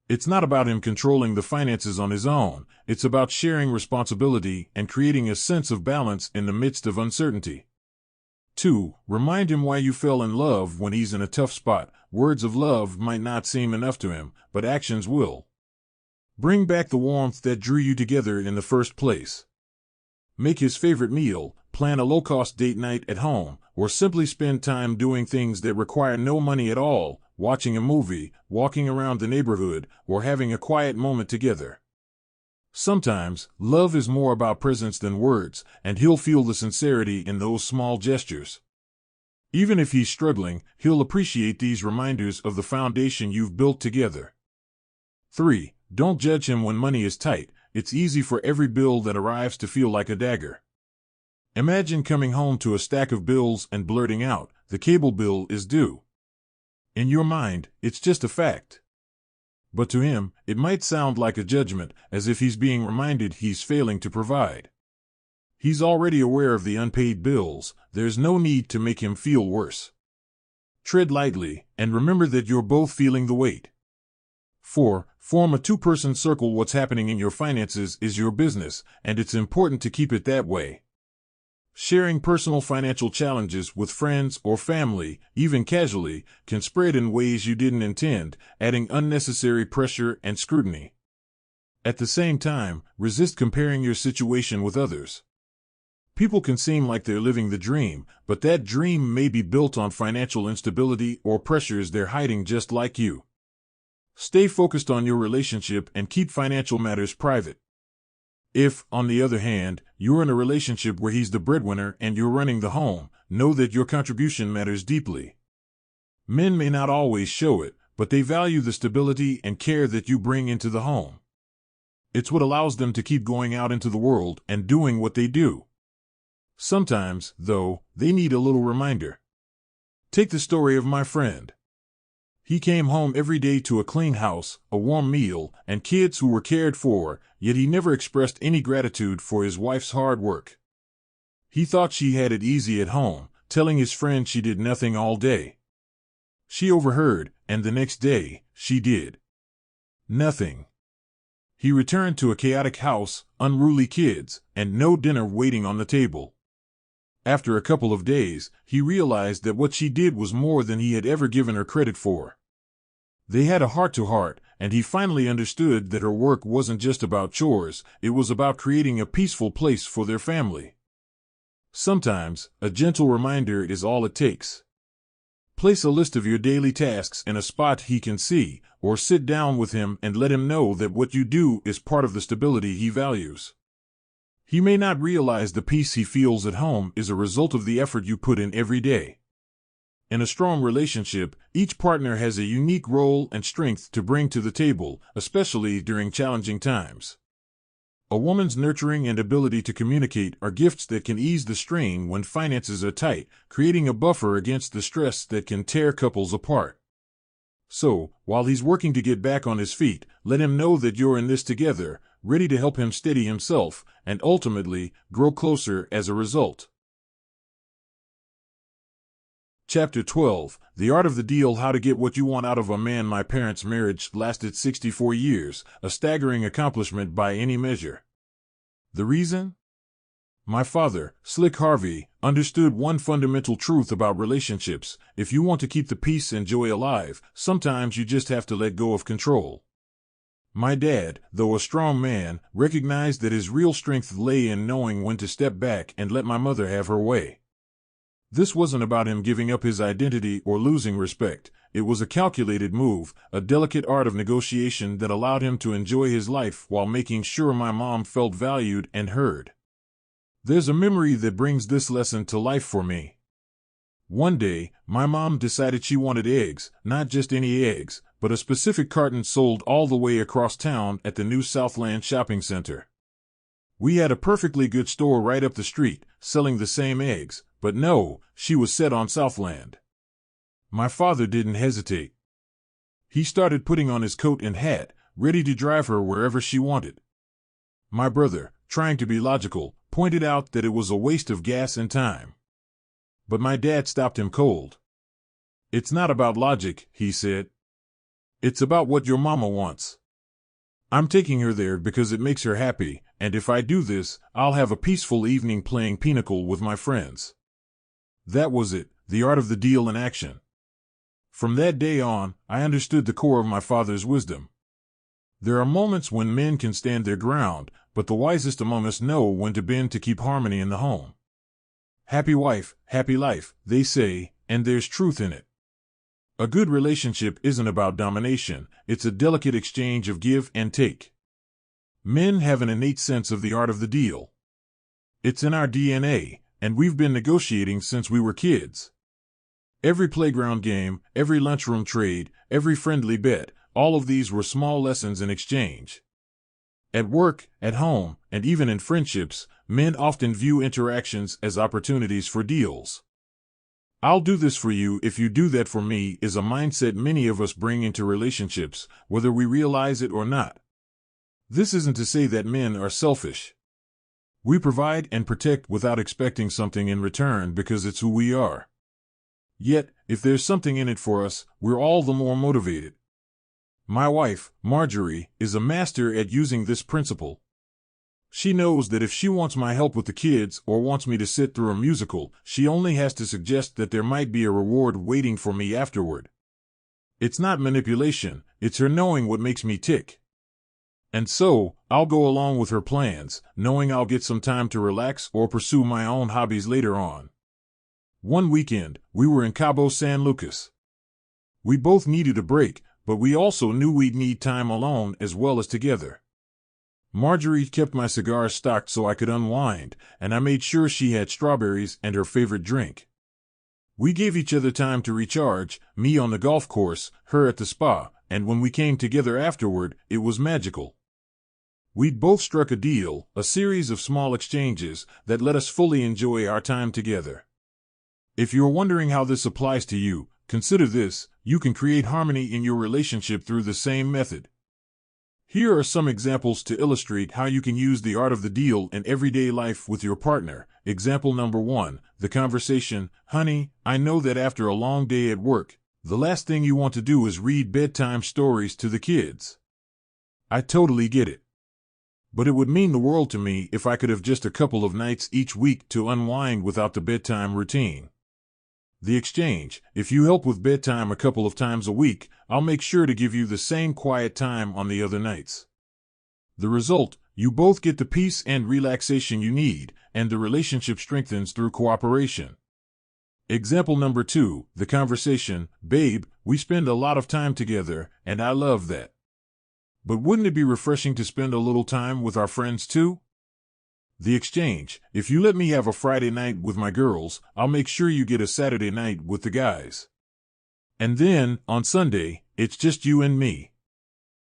It's not about him controlling the finances on his own, it's about sharing responsibility and creating a sense of balance in the midst of uncertainty. 2. Remind him why you fell in love when he's in a tough spot. Words of love might not seem enough to him, but actions will. Bring back the warmth that drew you together in the first place. Make his favorite meal, plan a low-cost date night at home, or simply spend time doing things that require no money at all, watching a movie, walking around the neighborhood, or having a quiet moment together. Sometimes, love is more about presence than words, and he'll feel the sincerity in those small gestures. Even if he's struggling, he'll appreciate these reminders of the foundation you've built together. 3. Don't judge him when money is tight. It's easy for every bill that arrives to feel like a dagger. Imagine coming home to a stack of bills and blurting out, "The cable bill is due." In your mind, it's just a fact. But to him, it might sound like a judgment, as if he's being reminded he's failing to provide. He's already aware of the unpaid bills. There's no need to make him feel worse. Tread lightly, and remember that you're both feeling the weight. 4. Form a 2-person circle. What's happening in your finances is your business, and it's important to keep it that way. Sharing personal financial challenges with friends or family, even casually, can spread in ways you didn't intend, adding unnecessary pressure and scrutiny. At the same time, resist comparing your situation with others. People can seem like they're living the dream, but that dream may be built on financial instability or pressures they're hiding just like you. Stay focused on your relationship and keep financial matters private. If, on the other hand, you're in a relationship where he's the breadwinner and you're running the home, know that your contribution matters deeply. Men may not always show it, but they value the stability and care that you bring into the home. It's what allows them to keep going out into the world and doing what they do. Sometimes, though, they need a little reminder. Take the story of my friend. He came home every day to a clean house, a warm meal, and kids who were cared for, yet he never expressed any gratitude for his wife's hard work. He thought she had it easy at home, telling his friend she did nothing all day. She overheard, and the next day, she did nothing. He returned to a chaotic house, unruly kids, and no dinner waiting on the table. After a couple of days, he realized that what she did was more than he had ever given her credit for. They had a heart-to-heart, and he finally understood that her work wasn't just about chores, it was about creating a peaceful place for their family. Sometimes, a gentle reminder is all it takes. Place a list of your daily tasks in a spot he can see, or sit down with him and let him know that what you do is part of the stability he values. He may not realize the peace he feels at home is a result of the effort you put in every day. In a strong relationship, each partner has a unique role and strength to bring to the table, especially during challenging times. A woman's nurturing and ability to communicate are gifts that can ease the strain when finances are tight, creating a buffer against the stress that can tear couples apart. So, while he's working to get back on his feet, let him know that you're in this together, ready to help him steady himself, and ultimately, grow closer as a result. Chapter 12, The Art of the Deal: How to Get What You Want Out of a Man. My parents' marriage lasted 64 years, a staggering accomplishment by any measure. The reason? My father, Slick Harvey, understood one fundamental truth about relationships. If you want to keep the peace and joy alive, sometimes you just have to let go of control. My dad, though a strong man, recognized that his real strength lay in knowing when to step back and let my mother have her way. This wasn't about him giving up his identity or losing respect. It was a calculated move, a delicate art of negotiation that allowed him to enjoy his life while making sure my mom felt valued and heard. There's a memory that brings this lesson to life for me. One day, my mom decided she wanted eggs, not just any eggs, but a specific carton sold all the way across town at the new Southland Shopping Center. We had a perfectly good store right up the street, selling the same eggs, but no, she was set on Southland. My father didn't hesitate. He started putting on his coat and hat, ready to drive her wherever she wanted. My brother, trying to be logical, pointed out that it was a waste of gas and time. But my dad stopped him cold. "It's not about logic," he said. "It's about what your mama wants. I'm taking her there because it makes her happy, and if I do this, I'll have a peaceful evening playing pinochle with my friends." That was it, the art of the deal in action. From that day on, I understood the core of my father's wisdom. There are moments when men can stand their ground, but the wisest among us know when to bend to keep harmony in the home. Happy wife, happy life, they say, and there's truth in it. A good relationship isn't about domination, it's a delicate exchange of give and take. Men have an innate sense of the art of the deal. It's in our DNA, and we've been negotiating since we were kids. Every playground game, every lunchroom trade, every friendly bet, all of these were small lessons in exchange. At work, at home, and even in friendships, men often view interactions as opportunities for deals. "I'll do this for you if you do that for me" is a mindset many of us bring into relationships, whether we realize it or not. This isn't to say that men are selfish. We provide and protect without expecting something in return because it's who we are. Yet, if there's something in it for us, we're all the more motivated. My wife, Marjorie, is a master at using this principle. She knows that if she wants my help with the kids or wants me to sit through a musical, she only has to suggest that there might be a reward waiting for me afterward. It's not manipulation, it's her knowing what makes me tick. And so, I'll go along with her plans, knowing I'll get some time to relax or pursue my own hobbies later on. One weekend, we were in Cabo San Lucas. We both needed a break, but we also knew we'd need time alone as well as together. Marjorie kept my cigars stocked so I could unwind, and I made sure she had strawberries and her favorite drink. We gave each other time to recharge, me on the golf course, her at the spa, and when we came together afterward, it was magical. We'd both struck a deal, a series of small exchanges that let us fully enjoy our time together. If you're wondering how this applies to you, consider this: you can create harmony in your relationship through the same method. Here are some examples to illustrate how you can use the art of the deal in everyday life with your partner. Example number 1, the conversation: "Honey, I know that after a long day at work, the last thing you want to do is read bedtime stories to the kids. I totally get it. But it would mean the world to me if I could have just a couple of nights each week to unwind without the bedtime routine. The exchange: if you help with bedtime a couple of times a week, I'll make sure to give you the same quiet time on the other nights. The result: you both get the peace and relaxation you need, and the relationship strengthens through cooperation." Example number 2, the conversation: "Babe, we spend a lot of time together, and I love that. But wouldn't it be refreshing to spend a little time with our friends too?" The exchange: if you let me have a Friday night with my girls, I'll make sure you get a Saturday night with the guys. And then, on Sunday, it's just you and me.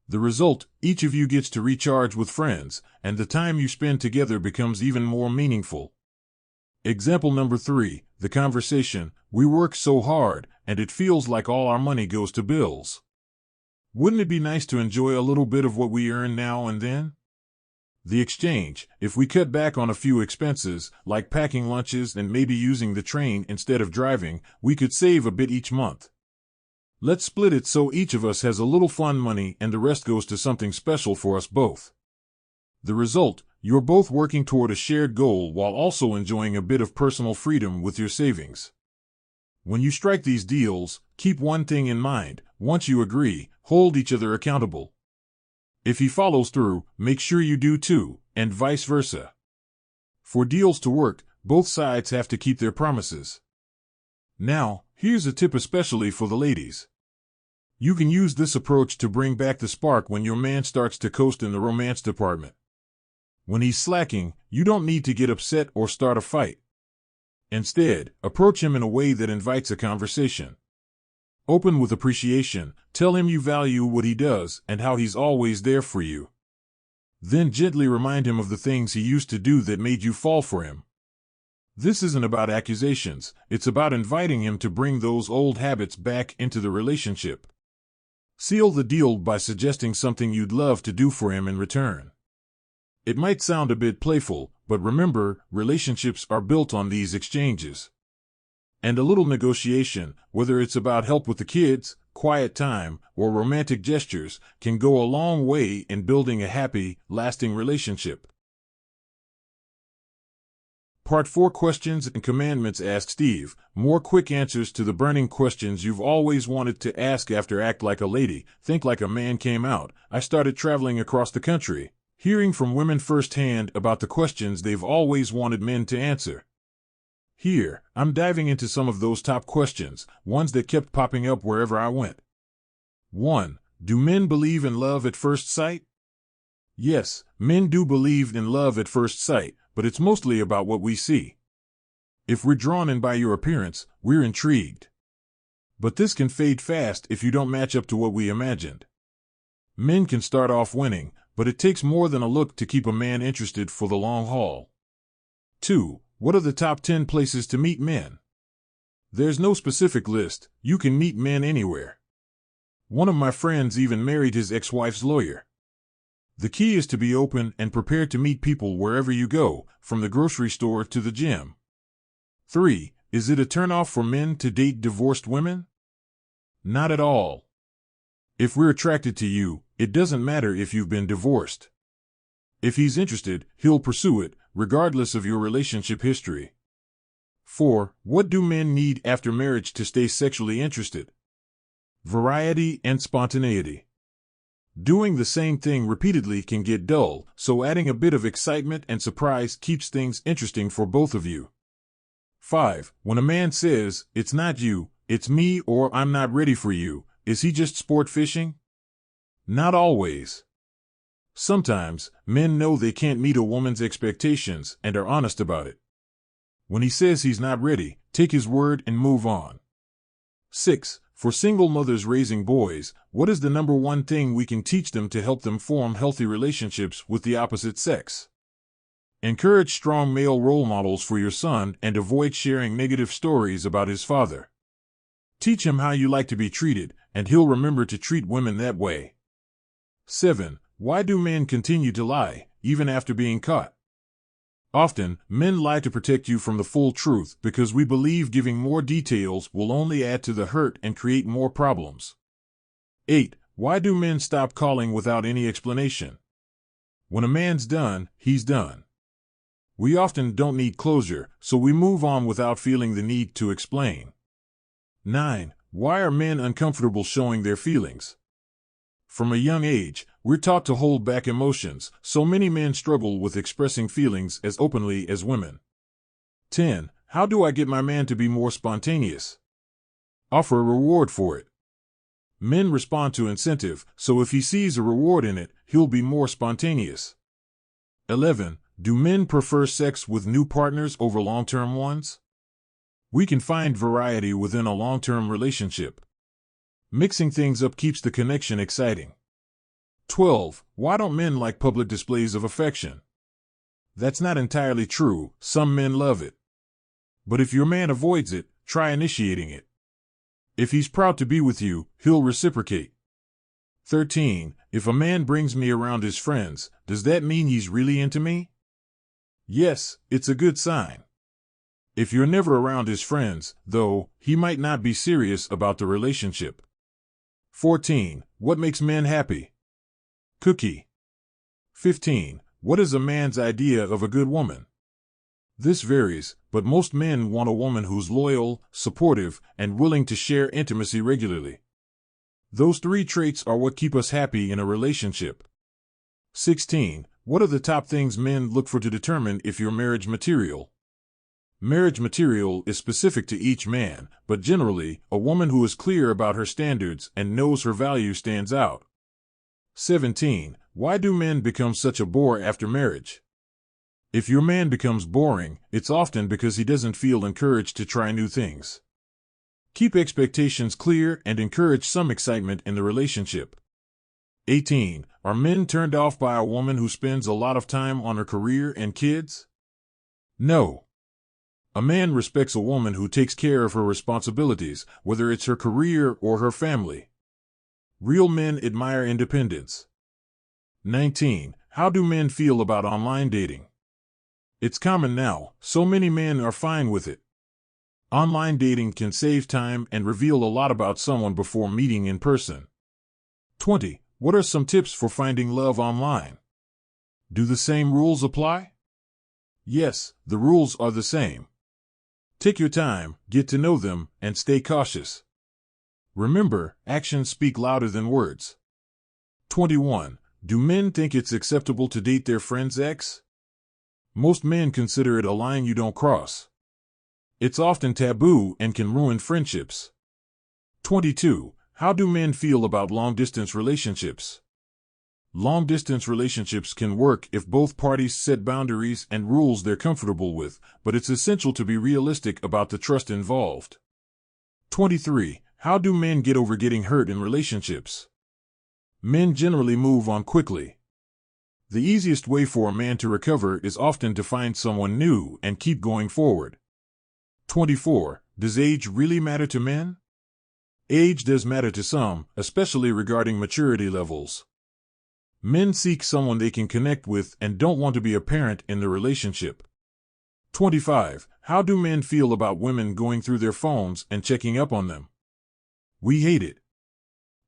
The result: each of you gets to recharge with friends, and the time you spend together becomes even more meaningful. Example number 3, the conversation: "We work so hard, and it feels like all our money goes to bills. Wouldn't it be nice to enjoy a little bit of what we earn now and then?" The exchange: if we cut back on a few expenses, like packing lunches and maybe using the train instead of driving, we could save a bit each month. Let's split it so each of us has a little fun money and the rest goes to something special for us both. The result: You're both working toward a shared goal while also enjoying a bit of personal freedom with your savings. When you strike these deals, keep one thing in mind: once you agree, hold each other accountable. If he follows through, make sure you do too, and vice versa. For deals to work, both sides have to keep their promises. Now, here's a tip especially for the ladies. You can use this approach to bring back the spark when your man starts to coast in the romance department. When he's slacking, you don't need to get upset or start a fight. Instead, approach him in a way that invites a conversation. Open with appreciation, tell him you value what he does and how he's always there for you. Then gently remind him of the things he used to do that made you fall for him. This isn't about accusations, it's about inviting him to bring those old habits back into the relationship. Seal the deal by suggesting something you'd love to do for him in return. It might sound a bit playful, but remember, relationships are built on these exchanges. And a little negotiation, whether it's about help with the kids, quiet time, or romantic gestures, can go a long way in building a happy, lasting relationship. Part 4: Questions and Commandments. Ask Steve. More quick answers to the burning questions you've always wanted to ask after Act Like a Lady, Think Like a Man came out. I started traveling across the country, hearing from women firsthand about the questions they've always wanted men to answer. Here, I'm diving into some of those top questions, ones that kept popping up wherever I went. 1. Do men believe in love at first sight? Yes, men do believe in love at first sight, but it's mostly about what we see. If we're drawn in by your appearance, we're intrigued. But this can fade fast if you don't match up to what we imagined. Men can start off winning, but it takes more than a look to keep a man interested for the long haul. 2. What are the top 10 places to meet men? There's no specific list, you can meet men anywhere. One of my friends even married his ex-wife's lawyer. The key is to be open and prepared to meet people wherever you go, from the grocery store to the gym. 3. Is it a turnoff for men to date divorced women? Not at all. If we're attracted to you, it doesn't matter if you've been divorced. If he's interested, he'll pursue it, regardless of your relationship history. 4. What do men need after marriage to stay sexually interested? Variety and spontaneity. Doing the same thing repeatedly can get dull, so adding a bit of excitement and surprise keeps things interesting for both of you. 5. When a man says, "It's not you, it's me," or "I'm not ready for you," is he just sport fishing? Not always. Sometimes, men know they can't meet a woman's expectations and are honest about it. When he says he's not ready, take his word and move on. 6. For single mothers raising boys, what is the number one thing we can teach them to help them form healthy relationships with the opposite sex? Encourage strong male role models for your son and avoid sharing negative stories about his father. Teach him how you like to be treated, and he'll remember to treat women that way. 7. Why do men continue to lie, even after being caught? Often, men lie to protect you from the full truth because we believe giving more details will only add to the hurt and create more problems. 8. Why do men stop calling without any explanation? When a man's done, he's done. We often don't need closure, so we move on without feeling the need to explain. 9. Why are men uncomfortable showing their feelings? From a young age, we're taught to hold back emotions, so many men struggle with expressing feelings as openly as women. 10. How do I get my man to be more spontaneous? Offer a reward for it. Men respond to incentive, so if he sees a reward in it, he'll be more spontaneous. 11. Do men prefer sex with new partners over long-term ones? We can find variety within a long-term relationship. Mixing things up keeps the connection exciting. 12. Why don't men like public displays of affection? That's not entirely true, some men love it. But if your man avoids it, try initiating it. If he's proud to be with you, he'll reciprocate. 13. If a man brings me around his friends, does that mean he's really into me? Yes, it's a good sign. If you're never around his friends, though, he might not be serious about the relationship. 14. What makes men happy? Cookie. 15. What is a man's idea of a good woman? This varies, but most men want a woman who's loyal, supportive, and willing to share intimacy regularly. Those three traits are what keep us happy in a relationship. 16. What are the top things men look for to determine if you're marriage material? Marriage material is specific to each man, but generally, a woman who is clear about her standards and knows her value stands out. 17. Why do men become such a bore after marriage? If your man becomes boring, it's often because he doesn't feel encouraged to try new things. Keep expectations clear and encourage some excitement in the relationship. 18. Are men turned off by a woman who spends a lot of time on her career and kids? No. A man respects a woman who takes care of her responsibilities, whether it's her career or her family. Real men admire independence. 19. How do men feel about online dating? It's common now, so many men are fine with it. Online dating can save time and reveal a lot about someone before meeting in person. 20. What are some tips for finding love online? Do the same rules apply? Yes, the rules are the same. Take your time, get to know them, and stay cautious. Remember, actions speak louder than words. 21. Do men think it's acceptable to date their friend's ex? Most men consider it a line you don't cross. It's often taboo and can ruin friendships. 22. How do men feel about long-distance relationships? Long-distance relationships can work if both parties set boundaries and rules they're comfortable with, but it's essential to be realistic about the trust involved. 23. How do men get over getting hurt in relationships? Men generally move on quickly. The easiest way for a man to recover is often to find someone new and keep going forward. 24. Does age really matter to men? Age does matter to some, especially regarding maturity levels. Men seek someone they can connect with and don't want to be a parent in the relationship. 25. How do men feel about women going through their phones and checking up on them? We hate it.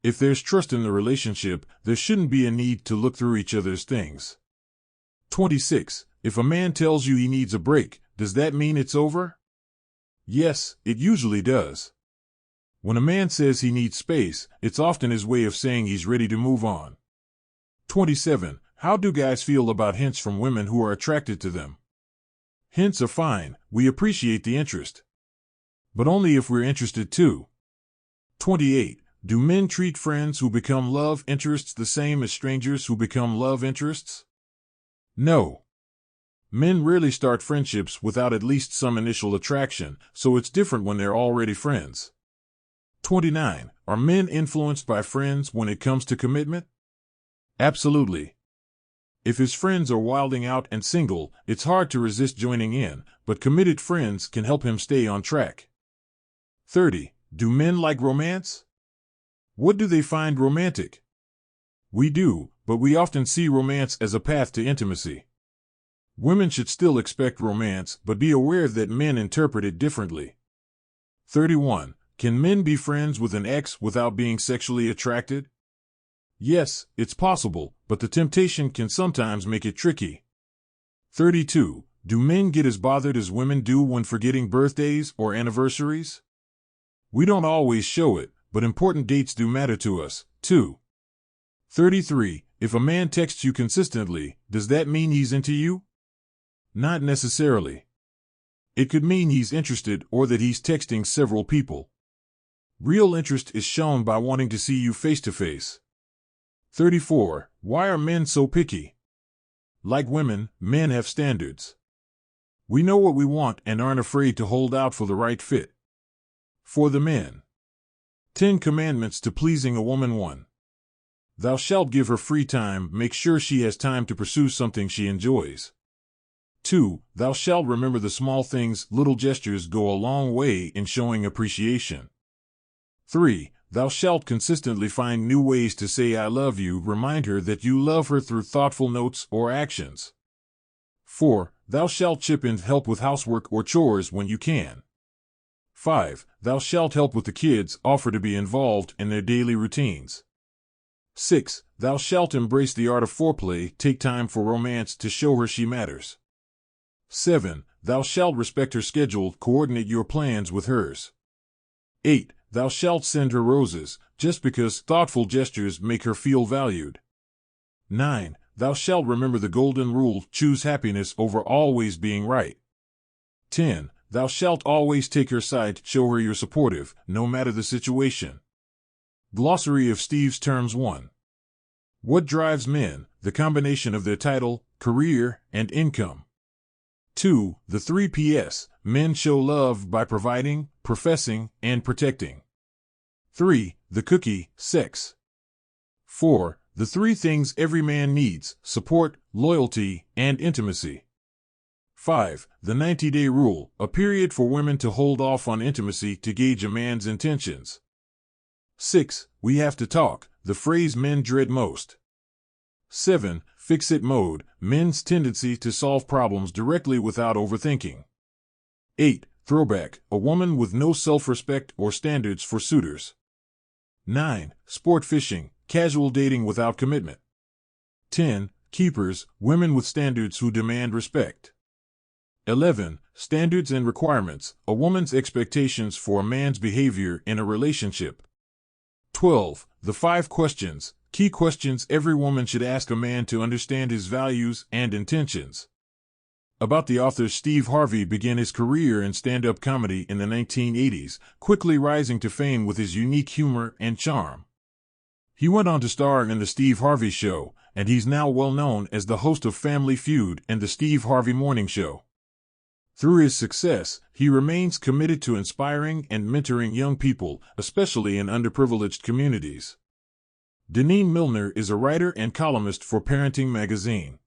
If there's trust in the relationship, there shouldn't be a need to look through each other's things. 26. If a man tells you he needs a break, does that mean it's over? Yes, it usually does. When a man says he needs space, it's often his way of saying he's ready to move on. 27. How do guys feel about hints from women who are attracted to them? Hints are fine, we appreciate the interest. But only if we're interested too. 28. Do men treat friends who become love interests the same as strangers who become love interests? No. Men rarely start friendships without at least some initial attraction, so it's different when they're already friends. 29. Are men influenced by friends when it comes to commitment? Absolutely. If his friends are wilding out and single, it's hard to resist joining in, but committed friends can help him stay on track. 30. Do men like romance? What do they find romantic? We do, but we often see romance as a path to intimacy. Women should still expect romance, but be aware that men interpret it differently. 31. Can men be friends with an ex without being sexually attracted? Yes, it's possible, but the temptation can sometimes make it tricky. 32. Do men get as bothered as women do when forgetting birthdays or anniversaries? We don't always show it, but important dates do matter to us, too. 33. If a man texts you consistently, does that mean he's into you? Not necessarily. It could mean he's interested or that he's texting several people. Real interest is shown by wanting to see you face to face. 34. Why are men so picky? Like women, men have standards. We know what we want and aren't afraid to hold out for the right fit. For the men. 10 Commandments to Pleasing a Woman. 1. Thou shalt give her free time, make sure she has time to pursue something she enjoys. 2. Thou shalt remember the small things, little gestures go a long way in showing appreciation. 3. Thou shalt consistently find new ways to say I love you, remind her that you love her through thoughtful notes or actions. 4. Thou shalt chip in help with housework or chores when you can. 5. Thou shalt help with the kids, offer to be involved in their daily routines. 6. Thou shalt embrace the art of foreplay, take time for romance to show her she matters. 7. Thou shalt respect her schedule, coordinate your plans with hers. 8. Thou shalt send her roses, just because thoughtful gestures make her feel valued. 9. Thou shalt remember the golden rule, choose happiness over always being right. 10. Thou shalt always take her side, show her you're supportive, no matter the situation. Glossary of Steve's Terms 1. What drives men? The combination of their title, career, and income. 2. The 3 Ps. Men show love by providing, professing, and protecting. 3. The cookie, sex. 4. The 3 things every man needs, support, loyalty, and intimacy. 5. The 90-day rule, a period for women to hold off on intimacy to gauge a man's intentions. 6. We have to talk, the phrase men dread most. 7. Fix-it mode, men's tendency to solve problems directly without overthinking. 8. Throwback, a woman with no self-respect or standards for suitors. 9. Sport fishing, casual dating without commitment. 10. Keepers, women with standards who demand respect. 11. Standards and requirements, a woman's expectations for a man's behavior in a relationship. 12. The 5 questions, key questions every woman should ask a man to understand his values and intentions. About the author, Steve Harvey began his career in stand-up comedy in the 1980s, quickly rising to fame with his unique humor and charm. He went on to star in The Steve Harvey Show, and he's now well known as the host of Family Feud and The Steve Harvey Morning Show. Through his success, he remains committed to inspiring and mentoring young people, especially in underprivileged communities. Deneen Milner is a writer and columnist for Parenting magazine.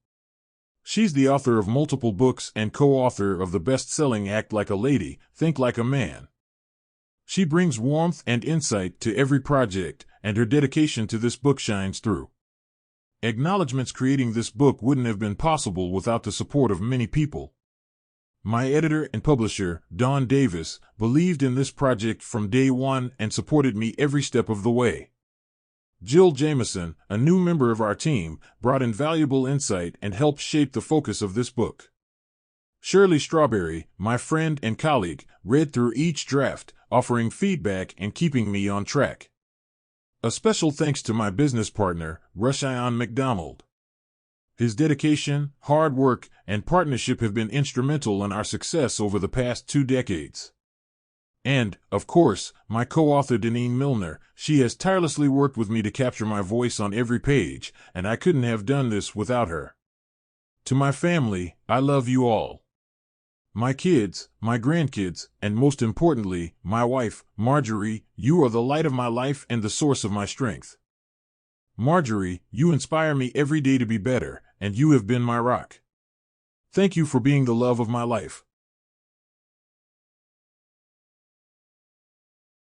She's the author of multiple books and co-author of the best-selling Act Like a Lady, Think Like a Man. She brings warmth and insight to every project, and her dedication to this book shines through. Acknowledgements: creating this book wouldn't have been possible without the support of many people. My editor and publisher, Dawn Davis, believed in this project from day one and supported me every step of the way. Jill Jameson, a new member of our team, brought in valuable insight and helped shape the focus of this book. Shirley Strawberry, my friend and colleague, read through each draft, offering feedback and keeping me on track. A special thanks to my business partner, Rushion McDonald. His dedication, hard work, and partnership have been instrumental in our success over the past 2 decades. And, of course, my co-author Deneen Milner. She has tirelessly worked with me to capture my voice on every page, and I couldn't have done this without her. To my family, I love you all. My kids, my grandkids, and most importantly, my wife, Marjorie, you are the light of my life and the source of my strength. Marjorie, you inspire me every day to be better, and you have been my rock. Thank you for being the love of my life.